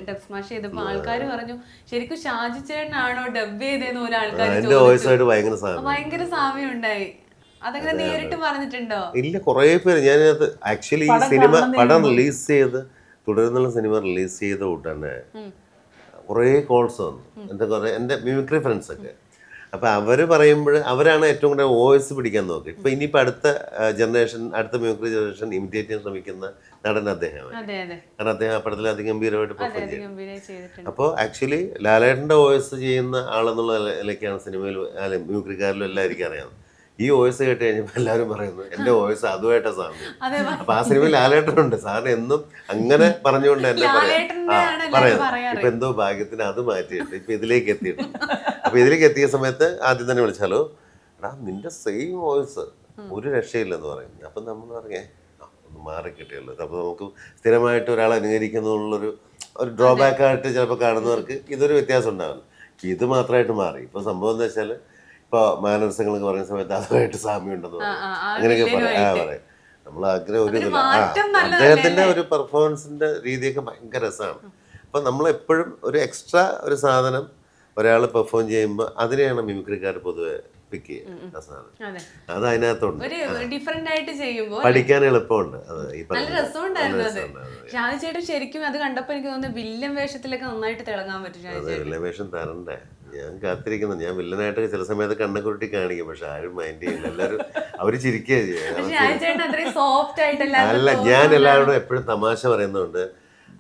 ഡബ് സ്മാഷ് ചെയ്തപ്പോ ആൾക്കാർ പറഞ്ഞു ശരിക്കും ഷാജി ചേട്ടനാണോ ഡബ് ചെയ്തതെന്ന് പോലെ ആൾക്കാർ ഭയങ്കര സാമ്യം ഉണ്ടായി. അതങ്ങനെ നേരിട്ട് പറഞ്ഞിട്ടുണ്ടോ? ഇല്ല, കുറെ പേര്. ഞാനത് ആക്ച്വലി ഈ സിനിമ പടം റിലീസ് ചെയ്ത് തുടരുന്നുള്ള സിനിമ റിലീസ് ചെയ്ത ഉടനെ കുറേ കോൾസ് വന്നു എൻ്റെ മിമിക്രി ഫ്രണ്ട്സൊക്കെ. അപ്പോൾ അവർ പറയുമ്പോൾ അവരാണ് ഏറ്റവും കൂടുതൽ വോയിസ് പിടിക്കാൻ നോക്കി. ഇപ്പോൾ ഇനിയിപ്പോൾ അടുത്ത ജനറേഷൻ, അടുത്ത മ്യൂസിക് ജനറേഷൻ ഇമിറ്റേറ്റ് ചെയ്യാൻ ശ്രമിക്കുന്ന നടൻ അദ്ദേഹമാണ്. കാരണം അദ്ദേഹം ആ പടത്തിൽ അതിഗംഭീരമായിട്ട് പെർഫോം ചെയ്യും. അപ്പോൾ ആക്ച്വലി ലാലേട്ടൻ്റെ വോയിസ് ചെയ്യുന്ന ആളെന്നുള്ള നിലയ്ക്കാണ് സിനിമയിൽ മ്യൂസിക്കാരിലും എല്ലാവർക്കും അറിയാം. ഈ വോയിസ് കേട്ട് കഴിഞ്ഞപ്പോൾ എല്ലാവരും പറയുന്നു എൻ്റെ വോയിസ് അതുമായിട്ടാണ് സാമ്യം. അപ്പോൾ ആ സിനിമയിൽ ലാലേട്ടനുണ്ട്. സാറിന് എന്നും അങ്ങനെ പറഞ്ഞുകൊണ്ട് എന്നെ പറയാം. ഇപ്പം എന്തോ ഭാഗ്യത്തിന് അത് മാറ്റിയിട്ട് ഇപ്പം ഇതിലേക്ക് എത്തിയിട്ടുണ്ട്. അപ്പോൾ ഇതിലേക്ക് എത്തിയ സമയത്ത് ആദ്യം തന്നെ വിളിച്ചാലോ, എടാ നിന്റെ സെയിം വോയിസ് ഒരു രക്ഷയില്ലെന്ന് പറയും. അപ്പം നമ്മൾ പറഞ്ഞേ ഒന്ന് മാറി കിട്ടിയല്ലോ. അപ്പോൾ നമുക്ക് സ്ഥിരമായിട്ട് ഒരാൾ അനുകരിക്കുന്നുള്ളൊരു ഡ്രോബാക്ക് ആയിട്ട് ചിലപ്പോൾ കാണുന്നവർക്ക് ഇതൊരു വ്യത്യാസം ഉണ്ടാവില്ല. ഇത് മാത്രമായിട്ട് മാറി. ഇപ്പോൾ സംഭവം എന്താ വെച്ചാൽ ഇപ്പോൾ മാനർസങ്ങളൊക്കെ പറയുന്ന സമയത്ത് അതുമായിട്ട് സാമ്യം ഉണ്ടെന്ന് പറയും. അങ്ങനെയൊക്കെ പറയും. നമ്മൾ ആഗ്രഹം ഒരു ഇതില്ല. അദ്ദേഹത്തിൻ്റെ ഒരു പെർഫോമൻസിൻ്റെ രീതിയൊക്കെ ഭയങ്കര രസമാണ്. അപ്പം നമ്മളെപ്പോഴും ഒരു എക്സ്ട്രാ ഒരു സാധനം ഒരാൾ പെർഫോം ചെയ്യുമ്പോൾ അതിനെയാണ് മിമിക്രിക്കാർ പൊതുവെ പിക്ക് ചെയ്യുക. ആ സാധനം അത് അതിനകത്തുണ്ട്. പഠിക്കാൻ എളുപ്പമുണ്ട്. അത് ഈ ചേട്ടൻ ശരിക്കും അത് കണ്ടപ്പോൾ എനിക്ക് തോന്നുന്നു വില്ലൻ വേഷത്തിലൊക്കെ നന്നായിട്ട് തിളങ്ങാൻ പറ്റും. അതെ, വില്ലൻ വേഷം തരണ്ടേ. ഞാൻ കാത്തിരിക്കുന്നു. ഞാൻ വില്ലനായിട്ട് ചില സമയത്ത് കണ്ണക്കുരുട്ടി കാണിക്കും, പക്ഷെ ആരും മൈൻഡ് ചെയ്യില്ല. എല്ലാവരും അവർ ചിരിക്കുക ചെയ്യാം. അല്ല, ഞാൻ എല്ലാവരോടും എപ്പോഴും തമാശ പറയുന്നുണ്ട്.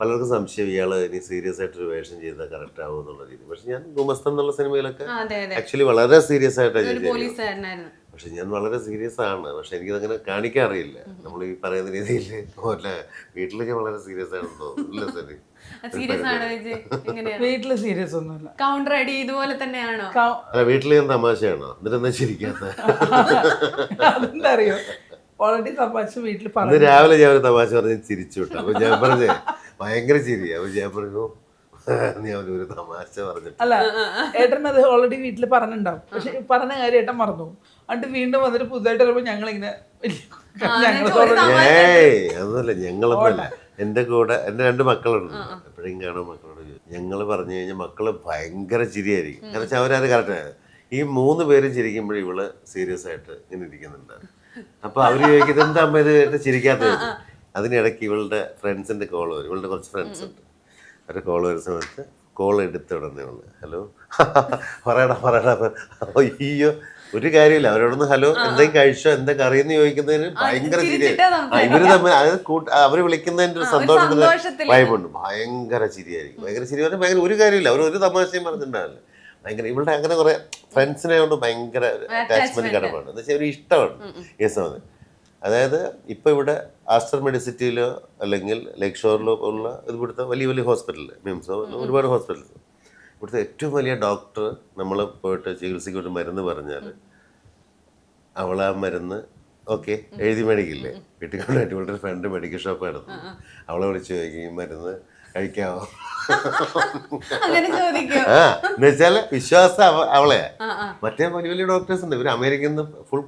പലർക്കും സംശയം ഇയാൾ ഇനി സീരിയസ് ആയിട്ടൊരു വേഷം ചെയ്താൽ കറക്റ്റ് ആവും എന്നുള്ള രീതി. പക്ഷെ ഞാൻ ഗുമസ്തൻ എന്നുള്ള സിനിമയിലൊക്കെ ആക്ച്വലി വളരെ സീരിയസ് ആയിട്ടാണ് ചെയ്തത്. പക്ഷെ ഞാൻ വളരെ സീരിയസ് ആണ്. പക്ഷെ എനിക്കതങ്ങനെ കാണിക്കാറില്ല. നമ്മൾ ഈ പറയുന്ന രീതിയിൽ പോലെ വീട്ടിലേക്ക് വളരെ സീരിയസ് ആണെന്ന് തോന്നുന്നില്ല. ശരി, വീട്ടില് സീരിയസ് ഒന്നുമില്ല. കൗണ്ടർ അടി ഇതുപോലെ തന്നെയാണോ? അല്ല, വീട്ടിൽ ഞാൻ തമാശയാണോ? എന്നിട്ട് എന്താ ചിരിക്കാത്ത? അതെന്താ അറിയോ, ഓൾറെഡി തമാശ വീട്ടിൽ ഇന്ന് രാവിലെ ഞാൻ ഒരു തമാശ പറഞ്ഞ് ചിരിച്ചു വിട്ടു. അപ്പൊ ഞാൻ പറഞ്ഞേ ഭയങ്കര ചിരി. അപ്പൊ ഞാൻ പറഞ്ഞു ഞാൻ ഒരു തമാശ പറഞ്ഞു. അല്ല, ഏട്ടൻ അത് ഓൾറെഡി വീട്ടിൽ പറഞ്ഞിട്ടുണ്ടാവും. പക്ഷെ പറഞ്ഞ കാര്യം ഏട്ടൻ മറന്നു. എന്നിട്ട് വീണ്ടും വന്നിട്ട് പുതുതായിട്ട് വരുമ്പോ ഞങ്ങളിങ്ങനെ അതൊന്നുമല്ല, ഞങ്ങളൊന്നുമല്ല. എൻ്റെ കൂടെ എൻ്റെ 2 മക്കളുണ്ട്. എപ്പോഴും കാണാൻ മക്കളോട് ഞങ്ങൾ പറഞ്ഞു കഴിഞ്ഞാൽ മക്കള് ഭയങ്കര ചിരിയായിരിക്കും. കാരണം വെച്ചാൽ അവരത് കറക്റ്റാണ്. ഈ 3 പേരും ചിരിക്കുമ്പോഴും ഇവള് സീരിയസ് ആയിട്ട് ഇങ്ങനെ ഇരിക്കുന്നുണ്ട്. അപ്പൊ അവര് ചോദിക്കുന്നത് എന്താ അമ്മ ഇത് ചിരിക്കാത്തത്? അതിനിടയ്ക്ക് ഇവളുടെ ഫ്രണ്ട്സിന്റെ കോൾ വരും. ഇവളുടെ കുറച്ച് ഫ്രണ്ട്സ് ഉണ്ട്. അവരുടെ കോൾ വരുന്ന സമയത്ത് കോൾ എടുത്ത ഉടനെ ഉള്ളു ഹലോ പറയടാ. അയ്യോ, ഒരു കാര്യമില്ല. അവരോടൊന്ന് ഹലോ എന്തെങ്കിലും കഴിച്ചോ, എന്തൊക്കെ അറിയുന്ന ചോദിക്കുന്നതിന് ഭയങ്കര ചിരിയായിരിക്കും. ഇവര് തമ്മിൽ അവര് വിളിക്കുന്നതിന്റെ ഒരു സന്തോഷത്തിന്റെ വൈബുണ്ട്. ഭയങ്കര ചിരിയായിരിക്കും. ഭയങ്കര ചിരി പറഞ്ഞാൽ ഭയങ്കര ഒരു കാര്യമില്ല. അവർ ഒരു തമാശയും പറഞ്ഞിട്ടുണ്ടാവില്ല. ഭയങ്കര ഇവളുടെ അങ്ങനെ കുറെ ഫ്രണ്ട്സിനെ കൊണ്ട് ഭയങ്കര അറ്റാച്ച്മെന്റ് കിടപ്പാണ്. എന്ന് വെച്ചാൽ ഒരു ഇഷ്ടമാണ് ഈ സമയത്ത്. അതായത് ഇപ്പൊ ഇവിടെ ആസ്റ്റർ മെഡിസിറ്റിയിലോ അല്ലെങ്കിൽ ലേക്ക് ഷോറിലോ ഉള്ള ഇവിടുത്തെ വലിയ വലിയ ഹോസ്പിറ്റൽ, മിംസോ, ഒരുപാട് ഹോസ്പിറ്റൽസ്, ഇവിടുത്തെ ഏറ്റവും വലിയ ഡോക്ടർ നമ്മൾ പോയിട്ട് ചികിത്സയ്ക്ക് ഒരു മരുന്ന് പറഞ്ഞാൽ അവൾ ആ മരുന്ന് ഓക്കെ എഴുതി മേടിക്കില്ലേ? വീട്ടിൽ കൊണ്ടായിട്ട് ഇവളുടെ ഒരു ഫ്രണ്ട് മെഡിക്കൽ ഷോപ്പായിരുന്നു. അവളെ വിളിച്ച് ചോദിക്കും ഈ മരുന്ന് കഴിക്കാമോ? എന്നുവെച്ചാല് വിശ്വാസം അവളെ. മറ്റേ വലിയ വലിയ ഡോക്ടേഴ്സ് ഉണ്ട്. ഇവര് അമേരിക്കയിൽ നിന്ന് ഫുൾ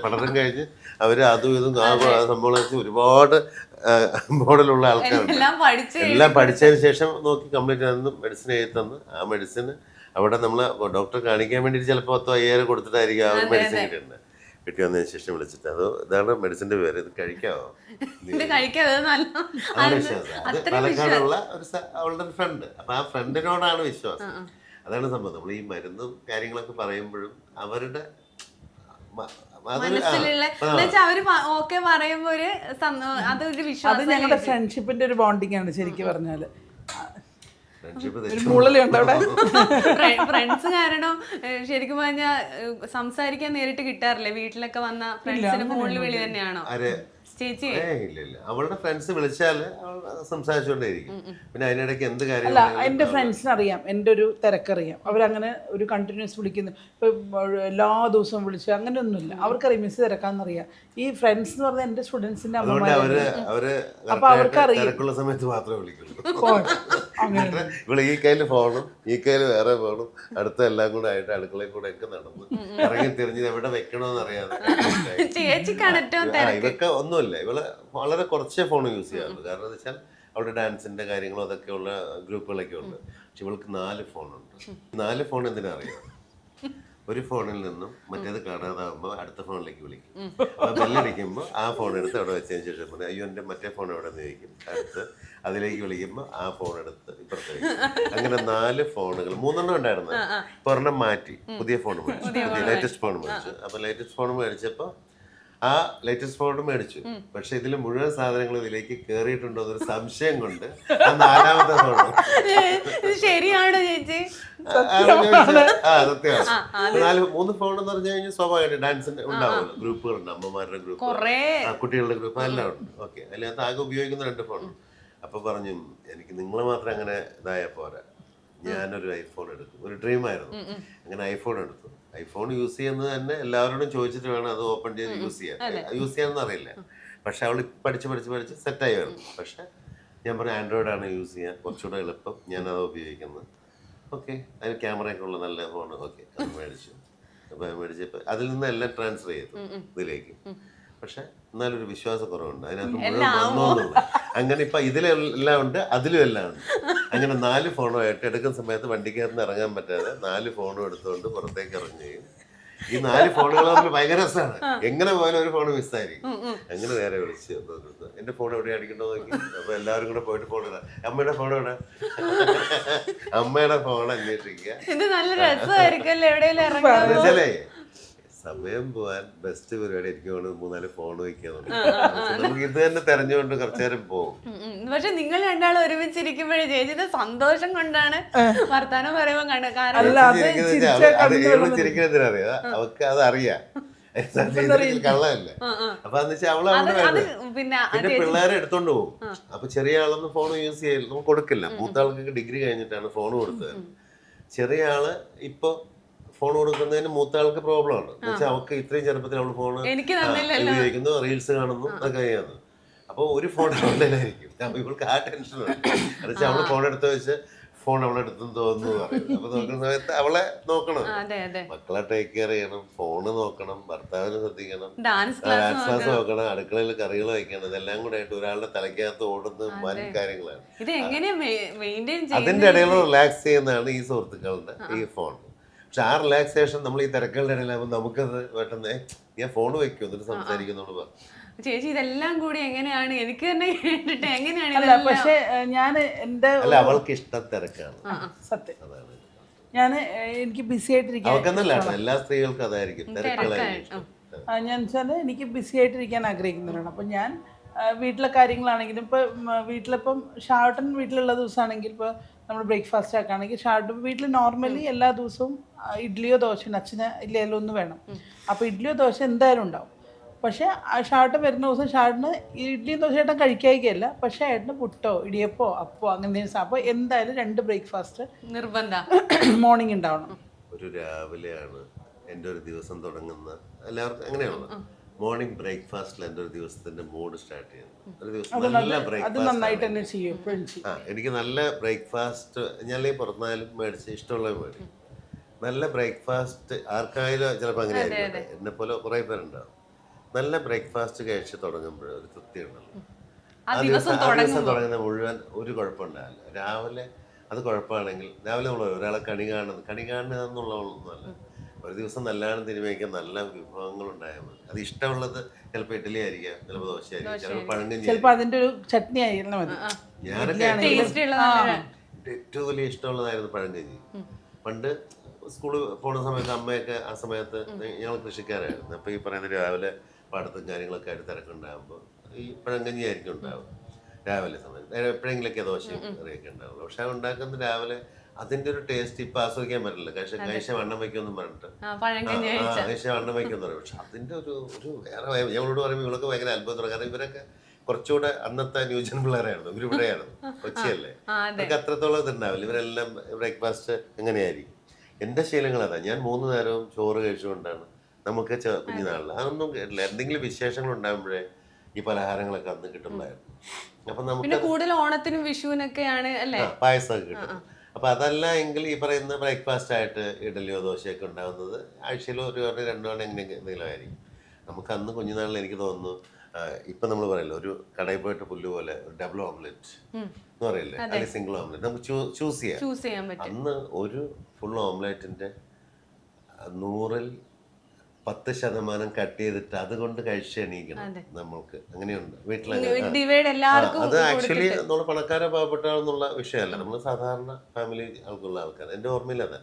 പഠനം കഴിഞ്ഞ് അവര് അതും ഇതും സംഭവം വെച്ച് ഒരുപാട് മോഡലുള്ള ആൾക്കാരുണ്ട്. എല്ലാം പഠിച്ചതിന് ശേഷം നോക്കി കംപ്ലീറ്റ് ആണെന്ന് മെഡിസിൻ എഴുതി തന്ന് ആ മെഡിസിൻ അവിടെ നമ്മള് ഡോക്ടറെ കാണിക്കാൻ വേണ്ടിയിട്ട് ചിലപ്പോൾ 10,000 കൊടുത്തിട്ടായിരിക്കും ആ ഒരു മെഡിസിൻ കിട്ടുന്നത്. വീട്ടിൽ വന്നതിന് ശേഷം വിളിച്ചിട്ട് ഇതാണ് മെഡിസിന്റെ പേര്, ഇത് കഴിക്കാമോ? അത് പാലക്കാടുള്ള അവളുടെ ഒരു ഫ്രണ്ട്. അപ്പൊ ആ ഫ്രണ്ടിനോടാണ് വിശ്വാസം. അതാണ് സംഭവം. നമ്മൾ ഈ മരുന്നും കാര്യങ്ങളൊക്കെ പറയുമ്പോഴും അവരുടെ അത് ഞങ്ങളുടെ ഫ്രണ്ട്ഷിപ്പിന്റെ ഒരു ബോണ്ടിങ് ആണ് ശരിക്കും പറഞ്ഞാല്. ഫ്രണ്ട്സ് കാരണം ശരിക്കും പറഞ്ഞാൽ സംസാരിക്കാൻ നേരിട്ട് കിട്ടാറില്ലേ? വീട്ടിലൊക്കെ വന്ന ഫ്രണ്ട്സിന് ഫോണിൽ വിളി തന്നെയാണോ ചേച്ചി? ഇല്ല, അവളുടെ ഫ്രണ്ട്സ് വിളിച്ചാൽ സംസാരിച്ചുകൊണ്ടേയിരിക്കും. പിന്നെ അതിനിടയ്ക്ക് എന്ത് കാര്യം അല്ല, എൻ്റെ ഫ്രണ്ട്സിന് അറിയാം എൻ്റെ ഒരു തിരക്കറിയാം. അവരങ്ങനെ ഒരു കണ്ടിന്യൂസ് വിളിക്കുന്നു. ഇപ്പം എല്ലാ ദിവസവും വിളിച്ച് അങ്ങനെയൊന്നുമില്ല. അവർക്കറിയാം മിസ് തിരക്കാന്നറിയാം. ഈ ഫ്രണ്ട്സ് എന്ന് പറഞ്ഞാൽ എൻ്റെ സ്റ്റുഡൻസിന്റെ അമ്മമാര്. അപ്പൊ അവർക്കറിയാം സമയത്ത് മാത്രമേ വിളിക്കുള്ളൂ. ഇവിടെ ഈ കയ്യിൽ ഫോണും ഈ കയ്യിൽ വേറെ ഫോണും അടുത്ത എല്ലാം കൂടെ ആയിട്ട് അടുക്കളയിൽ കൂടെ ഒക്കെ നടന്ന് ഇറങ്ങി തിരിഞ്ഞ് എവിടെ വെക്കണമെന്ന് അറിയാതെ. ഇതൊക്കെ ഒന്നുമില്ല. ഇവള് വളരെ കുറച്ചേ ഫോൺ യൂസ് ചെയ്യാറുള്ളൂ. കാരണം എന്താ വെച്ചാൽ അവളുടെ ഡാൻസിന്റെ കാര്യങ്ങളും അതൊക്കെയുള്ള ഗ്രൂപ്പുകളൊക്കെ ഉണ്ട്. പക്ഷെ ഇവൾക്ക് 4 ഫോണുണ്ട്. 4 ഫോൺ എന്തിനാ അറിയാം? ഒരു ഫോണിൽ നിന്നും മറ്റേത് കാണാതാവുമ്പോൾ അടുത്ത ഫോണിലേക്ക് വിളിക്കും. അപ്പോൾ ബെല്ലടിക്കുമ്പോൾ ആ ഫോൺ എടുത്ത് അവിടെ വെച്ചതിന് ശേഷം പറഞ്ഞു അയ്യോ എൻ്റെ മറ്റേ ഫോൺ എവിടെ നിന്ന് ചോദിക്കും. അടുത്ത് അതിലേക്ക് വിളിക്കുമ്പോൾ ആ ഫോൺ എടുത്ത് ഇപ്പുറത്ത് വയ്ക്കും. അങ്ങനെ 4 ഫോണുകൾ 3 ഉണ്ടായിരുന്നു. ഇപ്പോൾ ഒരെണ്ണം മാറ്റി പുതിയ ഫോൺ മേടിച്ചു, ലേറ്റസ്റ്റ് ഫോൺ മേടിച്ചു. അപ്പോൾ ലേറ്റസ്റ്റ് ഫോൺ മേടിച്ചപ്പോൾ ആ ലേറ്റസ്റ്റ് ഫോൺ മേടിച്ചു. പക്ഷെ ഇതിൽ മുഴുവൻ സാധനങ്ങളും ഇതിലേക്ക് കയറിയിട്ടുണ്ടോ എന്നൊരു സംശയം കൊണ്ട് ആ 4ാമത്തെ ഫോൺ ശരിയാണോ ചേച്ചി? സത്യമാണ്. 3 ഫോൺ എന്ന് പറഞ്ഞു കഴിഞ്ഞാൽ സ്വാഭാവികമായിട്ട് ഡാൻസിന്റെ ഉണ്ടാവുമല്ലോ, ഗ്രൂപ്പുകളുണ്ട്, അമ്മമാരുടെ ഗ്രൂപ്പ്, കുട്ടികളുടെ ഗ്രൂപ്പ് എല്ലാം ഉണ്ട്. ഓക്കെ, അതിനകത്ത് ആകെ ഉപയോഗിക്കുന്ന 2 ഫോൺ. അപ്പൊ പറഞ്ഞു എനിക്ക് നിങ്ങൾ മാത്രം അങ്ങനെ ഇതായാൽ പോരാ, ഞാനൊരു ഐഫോൺ എടുക്കും. ഒരു ഡ്രീമായിരുന്നു. അങ്ങനെ ഐഫോൺ എടുത്തു. ഐഫോൺ യൂസ് ചെയ്യുന്നത് തന്നെ എല്ലാവരോടും ചോദിച്ചിട്ട് വേണം അത് ഓപ്പൺ ചെയ്ത് യൂസ് ചെയ്യാനൊന്നും അറിയില്ല. പക്ഷെ അവൾ പഠിച്ച് സെറ്റായി വരും. പക്ഷെ ഞാൻ പറഞ്ഞു ആൻഡ്രോയിഡാണ് യൂസ് ചെയ്യാൻ കുറച്ചുകൂടെ എളുപ്പം, ഞാനത് ഉപയോഗിക്കുന്നത്. ഓക്കെ, അതിന് ക്യാമറയൊക്കെ ഉള്ള നല്ല ഫോൺ. ഓക്കെ, അത് മേടിച്ചു. അപ്പോൾ മേടിച്ചപ്പോൾ അതിൽ നിന്ന് എല്ലാം ട്രാൻസ്ഫർ ചെയ്തു ഇതിലേക്ക്. പക്ഷെ എന്നാലൊരു വിശ്വാസക്കുറവുണ്ട്, അതിനകത്ത് മുഴുവൻ വന്നോന്നുള്ളത്. അങ്ങനെ ഇപ്പം ഇതിലെല്ലാം ഉണ്ട്, അതിലും എല്ലാം ഉണ്ട്. അങ്ങനെ 4 ഫോണുമായിട്ട് എടുക്കുന്ന സമയത്ത് വണ്ടിക്കകത്ത് നിന്ന് ഇറങ്ങാൻ പറ്റാതെ 4 ഫോണും എടുത്തുകൊണ്ട് പുറത്തേക്ക് ഇറങ്ങുകയും ഈ 4 ഫോണുകൾ തമ്മിൽ ഭയങ്കര രസമാണ്. എങ്ങനെ പോയാലും ഒരു ഫോൺ മിസ്സായിരിക്കും. അങ്ങനെ നേരെ വിളിച്ച് എന്റെ ഫോൺ എവിടെ അടിക്കണ്ടോ നോക്കി. അപ്പൊ എല്ലാവരും കൂടെ പോയിട്ട് ഫോൺ ഇടാം. അമ്മയുടെ ഫോൺ ഇവിടെ, അമ്മയുടെ ഫോൺ അന്വേഷിക്കുക. എന്നുവെച്ചാലേ സമയം പോവാൻ ബെസ്റ്റ് പരിപാടി എനിക്ക് 3-4 ഫോൺ വയ്ക്കാന്നുണ്ട്. നമുക്ക് ഇത് തന്നെ തെരഞ്ഞുകൊണ്ട് കുറച്ചു നേരം പോകും. പക്ഷെ നിങ്ങൾ രണ്ടാളും ഒരുമിച്ചിരിക്കുമ്പോഴേ ചേച്ചിയുടെ സന്തോഷം കൊണ്ടാണ് വർത്താനം പറയുമ്പോ ചിരിക്കുന്നതിനറിയാ, അവർക്ക് അത് അറിയാം, കള്ളല്ലേ. അപ്പൊ എന്ന് വെച്ചാൽ അവളവിടെ പിന്നെ പിള്ളേരെ എടുത്തോണ്ട് പോകും. അപ്പൊ ചെറിയ ആളൊന്നും ഫോൺ യൂസ് ചെയ്യില്ല, നമുക്ക് കൊടുക്കില്ല. മൂത്ത ആൾക്കൊക്കെ ഡിഗ്രി കഴിഞ്ഞിട്ടാണ് ഫോൺ കൊടുത്തത്. ചെറിയ ആള് ഇപ്പൊ ഫോൺ കൊടുക്കുന്നതിന് മൂത്ത ആൾക്ക് പ്രോബ്ലം ആണ്. എന്നുവെച്ചാൽ അവൾക്ക് ഇത്രയും ചെറുപ്പത്തിൽ അവള് ഫോൺ ഉപയോഗിക്കുന്നു, റീൽസ് കാണുന്നു, അതൊക്കെ ചെയ്യുന്നു. അപ്പൊ ഒരു ഫോൺ അവളിലായിരിക്കും. അപ്പൊ ഇവൾക്ക് ആ ടെൻഷനാണ്. എന്നുവെച്ചാൽ അവള് ഫോൺ എടുത്ത് വെച്ച് ഫോൺ അവളെടുത്തെന്ന് തോന്നുന്നു പറയും. അപ്പൊ നോക്കുന്ന സമയത്ത് അവളെ നോക്കണം, മക്കളെ ടേക്ക് കെയർ ചെയ്യണം, ഫോണ് നോക്കണം, ഭർത്താവിനെ ശ്രദ്ധിക്കണം, ഡാൻസ് ക്ലാസ് നോക്കണം, അടുക്കളയിൽ കറികൾ വയ്ക്കണം. ഇതെല്ലാം കൂടെ ആയിട്ട് ഒരാളുടെ തലയ്ക്കകത്ത് ഓടുന്ന വൻ കാര്യങ്ങളാണ്. അതിന്റെ ഇടയിൽ റിലാക്സ് ചെയ്യുന്നതാണ് ഈ സുഹൃത്തുക്കളുടെ ഈ ഫോൺ. പക്ഷെ ആ റിലാക്സേഷൻ നമ്മൾ ഈ തിരക്കുകളുടെ ഇടയിലാകുമ്പോൾ നമുക്കത് പെട്ടെന്ന് ഞാൻ ഫോൺ വെക്കും എന്നിട്ട് സംസാരിക്കുന്നു പറഞ്ഞു. ചേച്ചി ഇതെല്ലാം കൂടി എങ്ങനെയാണ് എനിക്ക് തന്നെ കേട്ടിട്ട് എങ്ങനെയാണ്? പക്ഷെ ഞാൻ എൻ്റെ അവൾക്ക് ഇഷ്ടം തിരക്കാണ്. സത്യം, ഞാൻ എനിക്ക് ബിസി ആയിട്ടിരിക്കാൻ അവൾക്കെന്നല്ല എല്ലാ സ്ത്രീകൾക്കും അതായിരിക്കും, തിരക്കുകളായിരിക്കും. ഞാൻ വെച്ചാൽ എനിക്ക് ബിസി ആയിട്ടിരിക്കാൻ ആഗ്രഹിക്കുന്നവരാണ്. അപ്പം ഞാൻ വീട്ടിലെ കാര്യങ്ങളാണെങ്കിലും വീട്ടിലിപ്പം ഷാർട്ടൻ വീട്ടിലുള്ള ദിവസമാണെങ്കിൽ ഇപ്പോൾ നമ്മൾ ബ്രേക്ക്ഫാസ്റ്റ് ആക്കുകയാണെങ്കിൽ ഷാർട്ട് വീട്ടിൽ നോർമലി എല്ലാ ദിവസവും ഇഡ്ഡലിയോ ദോശയോ, അച്ഛന് ഇല്ലെങ്കിലും ഒന്ന് വേണം. അപ്പോൾ ഇഡ്ഡലിയോ ദോശ എന്തായാലും ഉണ്ടാവും. പക്ഷേ ഷാർട്ടൻ വരുന്ന ദിവസം ഷാർട്ടിന് ഇഡ്ഡലിയും ദോശ ഏട്ടൻ കഴിക്കായികയല്ല, പക്ഷേ ഏട്ടന് പുട്ടോ ഇടിയപ്പോ അപ്പോ അങ്ങനെ. അപ്പോൾ എന്തായാലും 2 ബ്രേക്ക്ഫാസ്റ്റ് നിർബന്ധം മോർണിംഗ് ഉണ്ടാവണം. ഒരു രാവിലെയാണ് എൻ്റെ ഒരു ദിവസം തുടങ്ങുന്ന, എല്ലാവർക്കും അങ്ങനെയാണ്. മോർണിംഗ് ബ്രേക്ക്ഫാസ്റ്റിൽ എൻ്റെ ഒരു ദിവസത്തിന്റെ മൂഡ് സ്റ്റാർട്ട് ചെയ്യുന്നത്. ഒരു ദിവസം നല്ല ബ്രേക്ക്ഫാസ്റ്റ്. എനിക്ക് നല്ല ബ്രേക്ക്ഫാസ്റ്റ് ഞാൻ പുറത്തുനിന്നാലും മേടിച്ച് ഇഷ്ടമുള്ളത് മേടിക്കും. നല്ല ബ്രേക്ക്ഫാസ്റ്റ് ആർക്കായാലും ചിലപ്പോൾ അങ്ങനെ ആയിരിക്കും, എന്നെ പോലെ കുറേ പേരുണ്ടാവും. നല്ല ബ്രേക്ക്ഫാസ്റ്റ് കഴിച്ച് തുടങ്ങുമ്പോൾ ഒരു തൃപ്തി ഉണ്ടല്ലോ. ആ ദിവസം തുടങ്ങുന്ന മുഴുവൻ ഒരു കുഴപ്പമുണ്ടാവില്ല. രാവിലെ അത് കുഴപ്പമാണെങ്കിൽ രാവിലെ നമ്മൾ ഒരാളെ കണി കാണുന്നത് എന്നുള്ളതൊന്നുമല്ല. ഒരു ദിവസം നല്ലതാണ് തിരുമേക്കാൻ നല്ല വിഭവങ്ങൾ ഉണ്ടായാൽ മതി. അത് ഇഷ്ടമുള്ളത് ചിലപ്പോൾ ഇഡ്ഡലി ആയിരിക്കാം, ചിലപ്പോൾ ദോശ ആയിരിക്കും, ചിലപ്പോൾ പഴങ്കഞ്ഞി, ചിലപ്പോൾ അതിന്റെ ഒരു ചട്നി ആയിരുന്നു മതി. ഞാനൊക്കെ ഏറ്റവും വലിയ ഇഷ്ടമുള്ളതായിരുന്നു പഴങ്കഞ്ഞി. പണ്ട് സ്കൂളിൽ പോകുന്ന സമയത്ത് അമ്മയൊക്കെ ആ സമയത്ത് ഞങ്ങൾ കൃഷിക്കാരായിരുന്നു. അപ്പോൾ ഈ പറയുന്ന രാവിലെ പാടത്തും കാര്യങ്ങളൊക്കെ ആയിട്ട് തിരക്കുണ്ടാകുമ്പോൾ ഈ പഴങ്കഞ്ഞി ആയിരിക്കും ഉണ്ടാവും രാവിലെ സമയത്ത്. എപ്പോഴെങ്കിലൊക്കെ ദോശയും കറിയൊക്കെ ഉണ്ടാവുള്ളൂ. പക്ഷെ അത് ഉണ്ടാക്കുന്ന രാവിലെ അതിന്റെ ഒരു ടേസ്റ്റ് ഇപ്പൊ ആസ്വദിക്കാൻ പറ്റില്ല. കഴിച്ച വണ്ണം വയ്ക്കുമെന്നും പറഞ്ഞിട്ട് കഴിച്ച വണ്ണം വയ്ക്കുമെന്ന് പറയും. പക്ഷെ അതിന്റെ ഒരു വേറെ ഞങ്ങളോട് പറയുമ്പോൾ ഇവളൊക്കെ ഭയങ്കര അത്ഭുതമാണ്. കാരണം ഇവരൊക്കെ കുറച്ചുകൂടെ അന്നത്തെ ന്യൂജൻ പിള്ളേരായിരുന്നു. ഇവരിവിടെയായിരുന്നു, കൊച്ചിയല്ലേ. അവർക്ക് അത്രത്തോളം ഇതുണ്ടാവില്ല. ഇവരെല്ലാം ബ്രേക്ക്ഫാസ്റ്റ് എങ്ങനെയായിരിക്കും. എൻ്റെ ശീലങ്ങൾ അതാ. ഞാൻ 3 നേരവും ചോറ് കഴിച്ചുകൊണ്ടാണ് നമുക്ക് കുഞ്ഞുനാളിൽ അതൊന്നും കേട്ടില്ല. എന്തെങ്കിലും വിശേഷങ്ങൾ ഉണ്ടാകുമ്പോഴേ ഈ പലഹാരങ്ങളൊക്കെ അന്ന് കിട്ടുന്നതായിരുന്നു. അപ്പൊ നമുക്ക് കൂടുതൽ ഓണത്തിനും വിഷുവിനൊക്കെയാണ് അല്ലേ പായസമൊക്കെ കിട്ടും. അപ്പൊ അതല്ല എങ്കിൽ ഈ പറയുന്ന ബ്രേക്ക്ഫാസ്റ്റ് ആയിട്ട് ഇഡലിയോ ദോശയൊക്കെ ഉണ്ടാകുന്നത് ആഴ്ചയിലോ 1 തവണ 2 തവണ എന്തെങ്കിലും ആയിരിക്കും. നമുക്ക് അന്ന് കുഞ്ഞുനാളിൽ എനിക്ക് തോന്നുന്നു ഇപ്പൊ നമ്മൾ പറയല്ലോ ഒരു കടയിൽ പോയിട്ട് പുല്ല് പോലെ ഡബിൾ ഓംലെറ്റ് എന്ന് പറയില്ലേ, അല്ലെങ്കിൽ സിംഗിൾ ഓംലെറ്റ് നമുക്ക് ചൂസ് ചെയ്യാം. ചെയ്യാൻ പറ്റും. അന്ന് ഒരു ഫുൾ ഓംലെറ്റിന്റെ 100-ൽ 10% കട്ട് ചെയ്തിട്ട് അതുകൊണ്ട് കഴിച്ച് എണീക്കണം നമ്മൾക്ക്. അങ്ങനെയുണ്ട് വീട്ടിലങ്ങനെ. ഡിവൈഡ് എല്ലാവർക്കും അത് ആക്ച്വലി നമ്മൾ പണക്കാരോ പാവപ്പെട്ടാണെന്നുള്ള വിഷയമല്ല, നമ്മൾ സാധാരണ ഫാമിലി ആൾക്കുള്ള ആൾക്കാർ. എൻ്റെ ഓർമ്മയിൽ അതാ,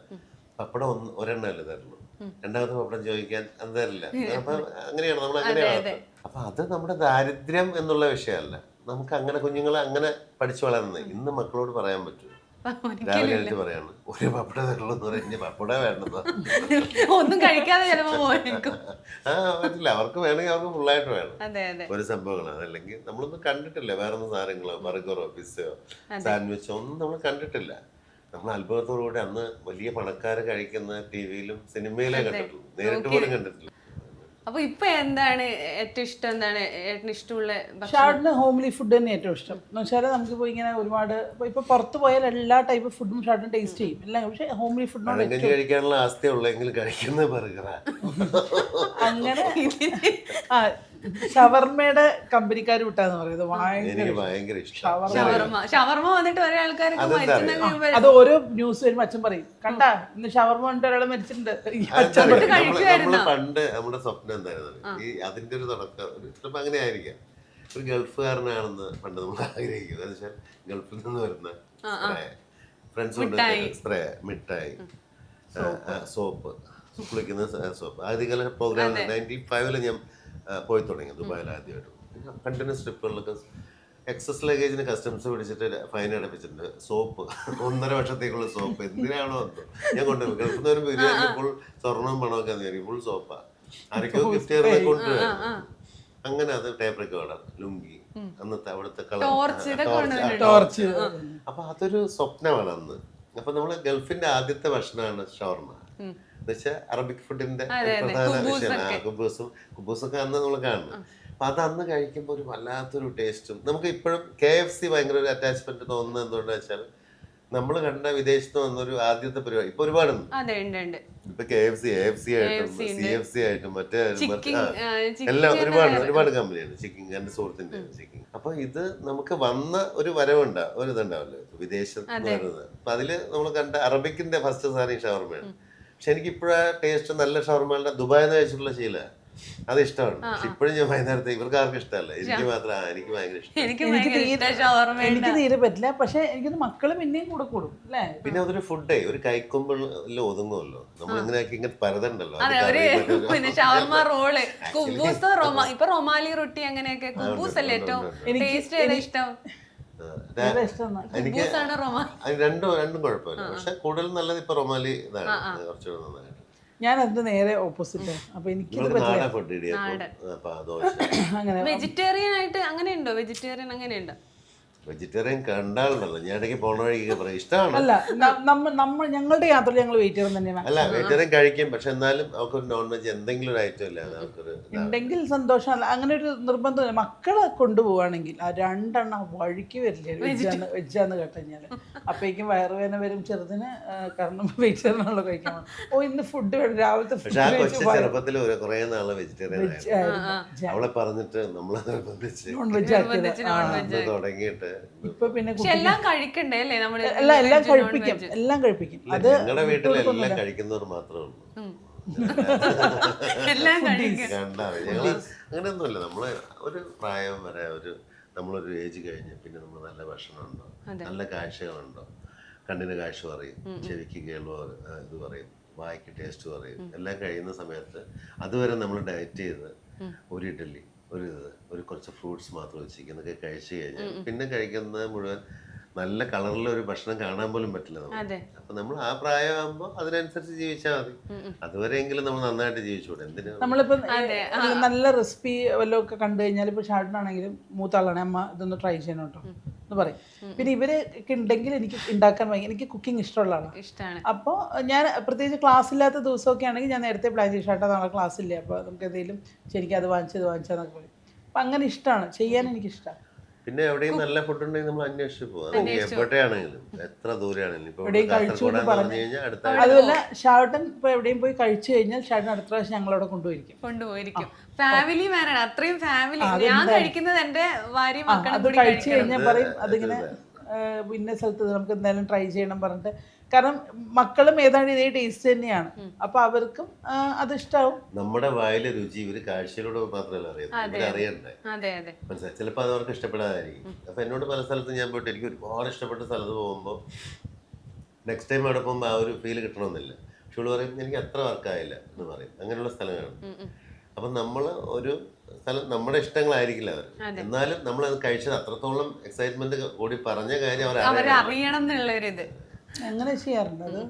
പപ്പടം ഒരെണ്ണല്ലേ തരുള്ളൂ, രണ്ടാമത്തെ പപ്പടം ചോദിക്കാൻ അത് തരില്ല. അപ്പൊ അങ്ങനെയാണ് നമ്മൾ അങ്ങനെയാണ്. അപ്പൊ അത് നമ്മുടെ ദാരിദ്ര്യം എന്നുള്ള വിഷയമല്ല, നമുക്ക് അങ്ങനെ കുഞ്ഞുങ്ങളെ അങ്ങനെ പഠിച്ചു വളർന്നത്. ഇന്ന് മക്കളോട് പറയാൻ പറ്റും, രാവിലെ എഴുതി പറയാണ് ഒരു പപ്പട തരുള്ളൂ എന്ന് പറഞ്ഞ പപ്പട വേണ്ടത് ഒന്നും കഴിക്കാതെ ചിലപ്പോ പോയിരിക്കും. പറ്റില്ല, അവർക്ക് വേണമെങ്കിൽ അവർക്ക് ഫുള്ളായിട്ട് വേണം അതെ അതെ. ഒരു സംഭവങ്ങളാണ്. അല്ലെങ്കിൽ നമ്മളൊന്നും കണ്ടിട്ടില്ല വേറൊന്നും സാധനങ്ങളോ ബർഗറോ പിസ്സയോ സാൻഡ്വിച്ചോ ഒന്നും നമ്മൾ കണ്ടിട്ടില്ല. നമ്മൾ അത്ഭുതത്തോടുകൂടി അന്ന് വലിയ പണക്കാര് കഴിക്കുന്ന ടിവിയിലും സിനിമയിലേ കണ്ടിട്ടുള്ളൂ, നേരിട്ട് പോലും കണ്ടിട്ടില്ല. അപ്പൊ ഇപ്പൊ എന്താണ് ഏറ്റവും ഇഷ്ടം, എന്താണ് ഏട്ടന് ഇഷ്ടമുള്ള ഭക്ഷണം? ഷാർട്ടിന് ഹോംലി ഫുഡ് തന്നെ ഏറ്റവും ഇഷ്ടം. എന്ന് വെച്ചാൽ നമുക്കിപ്പോൾ ഇങ്ങനെ ഒരുപാട് ഇപ്പൊ പുറത്ത് പോയാൽ എല്ലാ ടൈപ്പ് ഫുഡും ഷാർട്ടിന് ടേസ്റ്റ് ചെയ്യും എല്ലാം. പക്ഷെ ഹോംലി ഫുഡിനോട് പഴങ്കഞ്ഞി കഴിക്കാനുള്ള ആസ്തിയുള്ളെങ്കിൽ കഴിക്കുന്നത് ബർഗറാ. അങ്ങനെ ആ ഷവർമ്മയുടെ കമ്പനിക്കാർ വിട്ടാന്ന് പറയുന്നത് എനിക്ക് ഭയങ്കര ഇഷ്ടം. ഷവർമ്മ വന്നിട്ട് ഒരേ ആൾക്കാർക്ക് മരിച്ചെന്നൊക്കെ അത് ഓരോ ന്യൂസ് വരുമ്പോ അച്ഛൻ പറയും, കണ്ടാ ഇന്ന് ഷവർമ്മ കണ്ടിട്ട് ഒരാളെ മരിച്ചിട്ടുണ്ട്. നമ്മള് പണ്ട് നമ്മുടെ സ്വപ്നം എന്തായിരുന്നു, ഈ അതിന്റെ ഒരു തുടക്കം ചിലപ്പോ അങ്ങനെ ആയിരിക്കാം, ഒരു ഗൾഫുകാരനാണെന്ന് പണ്ട് നമ്മൾ ആഗ്രഹിക്കുന്നത്. എന്ന് വെച്ചാൽ ഗൾഫിൽ നിന്ന് വരുന്ന സ്പ്രേ, ഫ്രണ്ട്സ് കൊണ്ട് സ്പ്രേ, മിഠായി, സോപ്പ്, കുളിക്കുന്ന സോപ്പ്. ആദ്യകാല പ്രോഗ്രാം 95-ൽ ഞാൻ പോയി തുടങ്ങി ദുബായിൽ ആദ്യമായിട്ട്. കണ്ടിന്യൂസ് ട്രിപ്പുകളിലൊക്കെ എക്സസ് ലഗേജിന് കസ്റ്റംസ് പിടിച്ചിട്ട് ഫൈൻ അടപ്പിച്ചിട്ടുണ്ട്. സോപ്പ് 1.5 വർഷത്തേക്കുള്ള സോപ്പ് എന്തിനാണോ എന്തോ ഞാൻ കൊണ്ടുപോയി. ഗൾഫിൽ നിന്ന് വരുമ്പോൾ ബിരിയാണി ഫുൾ സ്വർണ്ണവും പണമൊക്കെ ആയിരിക്കും, ഫുൾ സോപ്പാ. ആരൊക്കെയോ ഗിഫ്റ്റ് ചെയ്തത് കൊണ്ടുവരും. അങ്ങനെ അത് ടേപ്പ് റെക്കോർഡർ, ലുങ്കി, അന്നത്തെ അവിടുത്തെ ടോർച്ച്. അപ്പൊ അതൊരു സ്വപ്നമാണ് അന്ന്. അപ്പൊ നമ്മള് ഗൾഫിന്റെ ആദ്യത്തെ ഭക്ഷണമാണ് ഷവർമ. എന്നുവെച്ചാൽ അറബിക് ഫുഡിന്റെ പ്രധാന വിഷയമാണ് കുബൂസൊക്കെ അന്ന് നമ്മൾ കാണുന്നത്. അപ്പൊ അത് അന്ന് കഴിക്കുമ്പോൾ ഒരു വല്ലാത്തൊരു ടേസ്റ്റും. നമുക്ക് ഇപ്പോഴും KFC ഭയങ്കര ഒരു അറ്റാച്ച്മെന്റ് തോന്നുന്നത് എന്തുകൊണ്ടാ വെച്ചാൽ നമ്മൾ കണ്ട വിദേശത്ത് വന്നൊരു ആദ്യത്തെ പരിപാടി ഇപ്പൊ ഒരുപാടുണ്ട്. ഇപ്പൊ KFC, AFC ആയിട്ടും CFC ആയിട്ടും മറ്റേ എല്ലാം ഒരുപാട് കമ്പനിയാണ്. ചിക്കിങ്, എന്റെ സുഹൃത്തിന്റെ ചിക്കിങ്. അപ്പൊ ഇത് നമുക്ക് വന്ന ഒരു വരവുണ്ടാവും, ഒരു ഇതുണ്ടാവല്ലോ വിദേശത്ത് വരുന്നത്. അപ്പൊ അതില് നമ്മൾ കണ്ട അറബിക്കിന്റെ ഫസ്റ്റ് സാധനം ഷവർമയാണ്. പക്ഷെ എനിക്ക് ഇപ്പോഴാ ടേസ്റ്റ് നല്ല ഷവർമകളുടെ ദുബായിൽ നിന്ന് കഴിച്ചിട്ടുള്ള ശീല അത് ഇഷ്ടമാണ്. പക്ഷെ ഇപ്പോഴും ഞാൻ വൈകുന്നേരത്തെ ഇവർക്ക് ആർക്കും ഇഷ്ടമല്ല, എനിക്ക് മാത്രം എനിക്ക് ഭയങ്കര ഇഷ്ടം. എനിക്ക് തീരെ പറ്റില്ല. പക്ഷെ എനിക്കൊന്ന് മക്കള് പിന്നെയും കൂടെ കൂടും അല്ലേ. പിന്നെ അതൊരു ഫുഡേ ഒരു കൈക്കൊമ്പിൽ ഒതുങ്ങുമല്ലോ, നമ്മൾ ഇങ്ങനെ ഇങ്ങനെ പരതണ്ടല്ലോ. ഷവർമ റോള്, കുബൂസ്, ഇപ്പൊ റൊമാലി റൊട്ടി, അങ്ങനെയൊക്കെ. കുബൂസ് അല്ലേ ഏറ്റവും ടേസ്റ്റ് ചെയ്ത ഇഷ്ടം? എനിക്ക് രണ്ടും കുഴപ്പമില്ല, പക്ഷെ കൂടുതൽ നല്ലത് ഇപ്പൊ റൊമാലി ഇതാണ് കുറച്ചുകൂടെ നന്നായിട്ട്. ഞാൻ അതിന്റെ നേരെ ഓപ്പോസിറ്റ്. അപ്പൊ എനിക്ക് വെജിറ്റേറിയൻ ആയിട്ട് അങ്ങനെയുണ്ടോ? വെജിറ്റേറിയൻ അങ്ങനെയുണ്ടോ? വെജിറ്റേറിയൻ കണ്ടാലുണ്ടല്ലോ ഞാൻ ഇടയ്ക്ക് പോണ വഴിക്ക് പറയും ഇഷ്ടമാണ്. അല്ല നമ്മൾ ഞങ്ങളുടെ യാത്രയിൽ ഞങ്ങൾ വെജിറ്റേറിയൻ തന്നെയാണ്. അല്ല വെജിറ്റേറിയൻ കഴിക്കും, പക്ഷെ എന്നാലും അവർക്ക് നോൺ വെജ് എന്തെങ്കിലും ഒരു ഐറ്റം ഇല്ല ഉണ്ടെങ്കിൽ സന്തോഷമല്ല. അങ്ങനെ ഒരു നിർബന്ധം. മക്കളെ കൊണ്ടുപോവാണെങ്കിൽ ആ 2 എണ്ണം വഴിക്ക് വരില്ലേ വെജാന്ന് കേട്ടുകഴിഞ്ഞാല് അപ്പേക്കും വയറുവേദന വരും ചെറുതിന്. കാരണം വെജിറ്റേറിയനാണല്ലോ കഴിക്കാൻ. ഇന്ന് ഫുഡ് വേണം രാവിലത്തെ. ചെറുപ്പത്തിൽ കുറെ നാളെ വെജിറ്റേറിയൻ അവളെ പറഞ്ഞിട്ട് നമ്മളെ നിർബന്ധിച്ച് നോൺ വെജ് ആക്കി തുടങ്ങിയിട്ട് ഇപ്പൊ പിന്നെ എല്ലാം കഴിക്കണ്ടേ അല്ലേ? നമ്മള് എല്ലാം കഴിപ്പിക്കും. അത് ഞങ്ങളുടെ വീട്ടിൽ എല്ലാം കഴിക്കുന്നവർ മാത്രമേ ഉള്ളൂ. അങ്ങനെയൊന്നുമില്ല. നമ്മള് ഒരു പ്രായം വരെ നമ്മളൊരു ഏജ് കഴിഞ്ഞ് പിന്നെ നമ്മൾ നല്ല ഭക്ഷണമുണ്ടോ, നല്ല കാഴ്ചകളുണ്ടോ, കണ്ണിന് കാഴ്ച പറയും, ചെവിക്ക് കേൾവ ഇത് പറയും, വായിക്ക് ടേസ്റ്റ് പറയും, എല്ലാം കഴിയുന്ന സമയത്ത് അതുവരെ നമ്മൾ ഡയറ്റ് ചെയ്ത് ഒരു ഇഡ്ഡലി ഒരു കുറച്ച് ഫ്രൂട്ട്സ് മാത്രം വെച്ചിരിക്കുന്നൊക്കെ കഴിച്ചു കഴിഞ്ഞാൽ പിന്നെ കഴിക്കുന്നത് മുഴുവൻ നല്ല കളറിലെ ഒരു ഭക്ഷണം കാണാൻ പോലും പറ്റില്ല നമുക്ക്. അപ്പൊ നമ്മൾ ആ പ്രായമാകുമ്പോൾ അതിനനുസരിച്ച് ജീവിച്ചാൽ മതി. അതുവരെയെങ്കിലും നമ്മൾ നന്നായിട്ട് ജീവിച്ചൂടെ. എന്തിനാ നമ്മളിപ്പോ നല്ല റെസിപ്പി വല്ലതും ഒക്കെ കണ്ടു കഴിഞ്ഞാൽ ഇപ്പൊ ഷാർട്ടിനാണെങ്കിലും മൂത്താളാണ് അമ്മ ഇതൊന്ന് ട്രൈ ചെയ്യണം കേട്ടോ എന്ന് പറയും. പിന്നെ ഇവരൊക്കെ ഉണ്ടെങ്കിൽ എനിക്ക് ഉണ്ടാക്കാൻ എനിക്ക് കുക്കിംഗ് ഇഷ്ടമുള്ള ആളാണ്. അപ്പോൾ ഞാൻ പ്രത്യേകിച്ച് ക്ലാസ് ഇല്ലാത്ത ദിവസമൊക്കെ ആണെങ്കിൽ ഞാൻ നേരത്തെ പ്ലാൻ ചെയ്യും ഷാർട്ടാ നാളെ ക്ലാസ് ഇല്ല, അപ്പോൾ നമുക്ക് എന്തെങ്കിലും ശരിക്കും അത് വാങ്ങിച്ചാന്നൊക്കെ പറയും. അപ്പം അങ്ങനെ ഇഷ്ടമാണ് ചെയ്യാൻ, എനിക്കിഷ്ടമാണ്. പിന്നെ എവിടെയും നല്ല ഫുഡ് ഉണ്ടെങ്കിൽ നമ്മൾ അന്വേഷിച്ച് പോകും. എവിടെയാണെങ്കിലും എത്ര ദൂരെയാണെങ്കിലും. അതുപോലെ ഷാർട്ടൻ ഇപ്പൊ എവിടെയും പോയി കഴിച്ചു കഴിഞ്ഞാൽ ഷാർട്ടൻ അടുത്ത പ്രാവശ്യം ഞങ്ങളവിടെ കൊണ്ടുപോയിരിക്കും. ഫാമിലി മാനാണ്, അത്രയും ഫാമിലി. ഞാൻ കഴിക്കുന്നത് എന്റെ ഭാര്യ അത് കഴിച്ചു കഴിഞ്ഞാൽ പറയും അതിങ്ങനെ ഇന്ന സ്ഥലത്ത് നമുക്ക് എന്തായാലും ട്രൈ ചെയ്യണം പറഞ്ഞിട്ട് കാരണം മക്കളും ഏതാണ്ട് ഇതേ ടേസ്റ്റ് തന്നെയാണ്, അപ്പൊ അവർക്കും അത് ഇഷ്ടാവും. നമ്മുടെ വായിലെ രുചി ഇവര് കാഴ്ചയിലൂടെ മാത്രമല്ല അറിയുന്നത്, ഇവര് അറിയണ്ടേ. അതെ അതെ. മനസ്സിലായി. ചിലപ്പോൾ അത് അവർക്ക് ഇഷ്ടപ്പെടാതായിരിക്കും. അപ്പൊ എന്നോട് പല സ്ഥലത്തും ഞാൻ പോയിട്ട് എനിക്ക് ഒരുപാട് ഇഷ്ടപ്പെട്ട സ്ഥലത്ത് പോകുമ്പോൾ നെക്സ്റ്റ് ടൈം അവിടെ പോകുമ്പോൾ ആ ഒരു ഫീൽ കിട്ടണമെന്നില്ല. പക്ഷെ ഇവള് പറയും എനിക്ക് അത്ര വർക്കായില്ല എന്ന് പറയും. അങ്ങനെയുള്ള സ്ഥലങ്ങളാണ്. അപ്പം നമ്മൾ ഒരു സ്ഥലം നമ്മുടെ ഇഷ്ടങ്ങളായിരിക്കില്ല അവർ, എന്നാലും നമ്മൾ അത് കഴിച്ചത് അത്രത്തോളം എക്സൈറ്റ്മെന്റ് കൂടി പറഞ്ഞ കാര്യം അവരറിയണം എന്നുള്ളൊരിത് അങ്ങനെ ചെയ്യാറുണ്ട് അത്.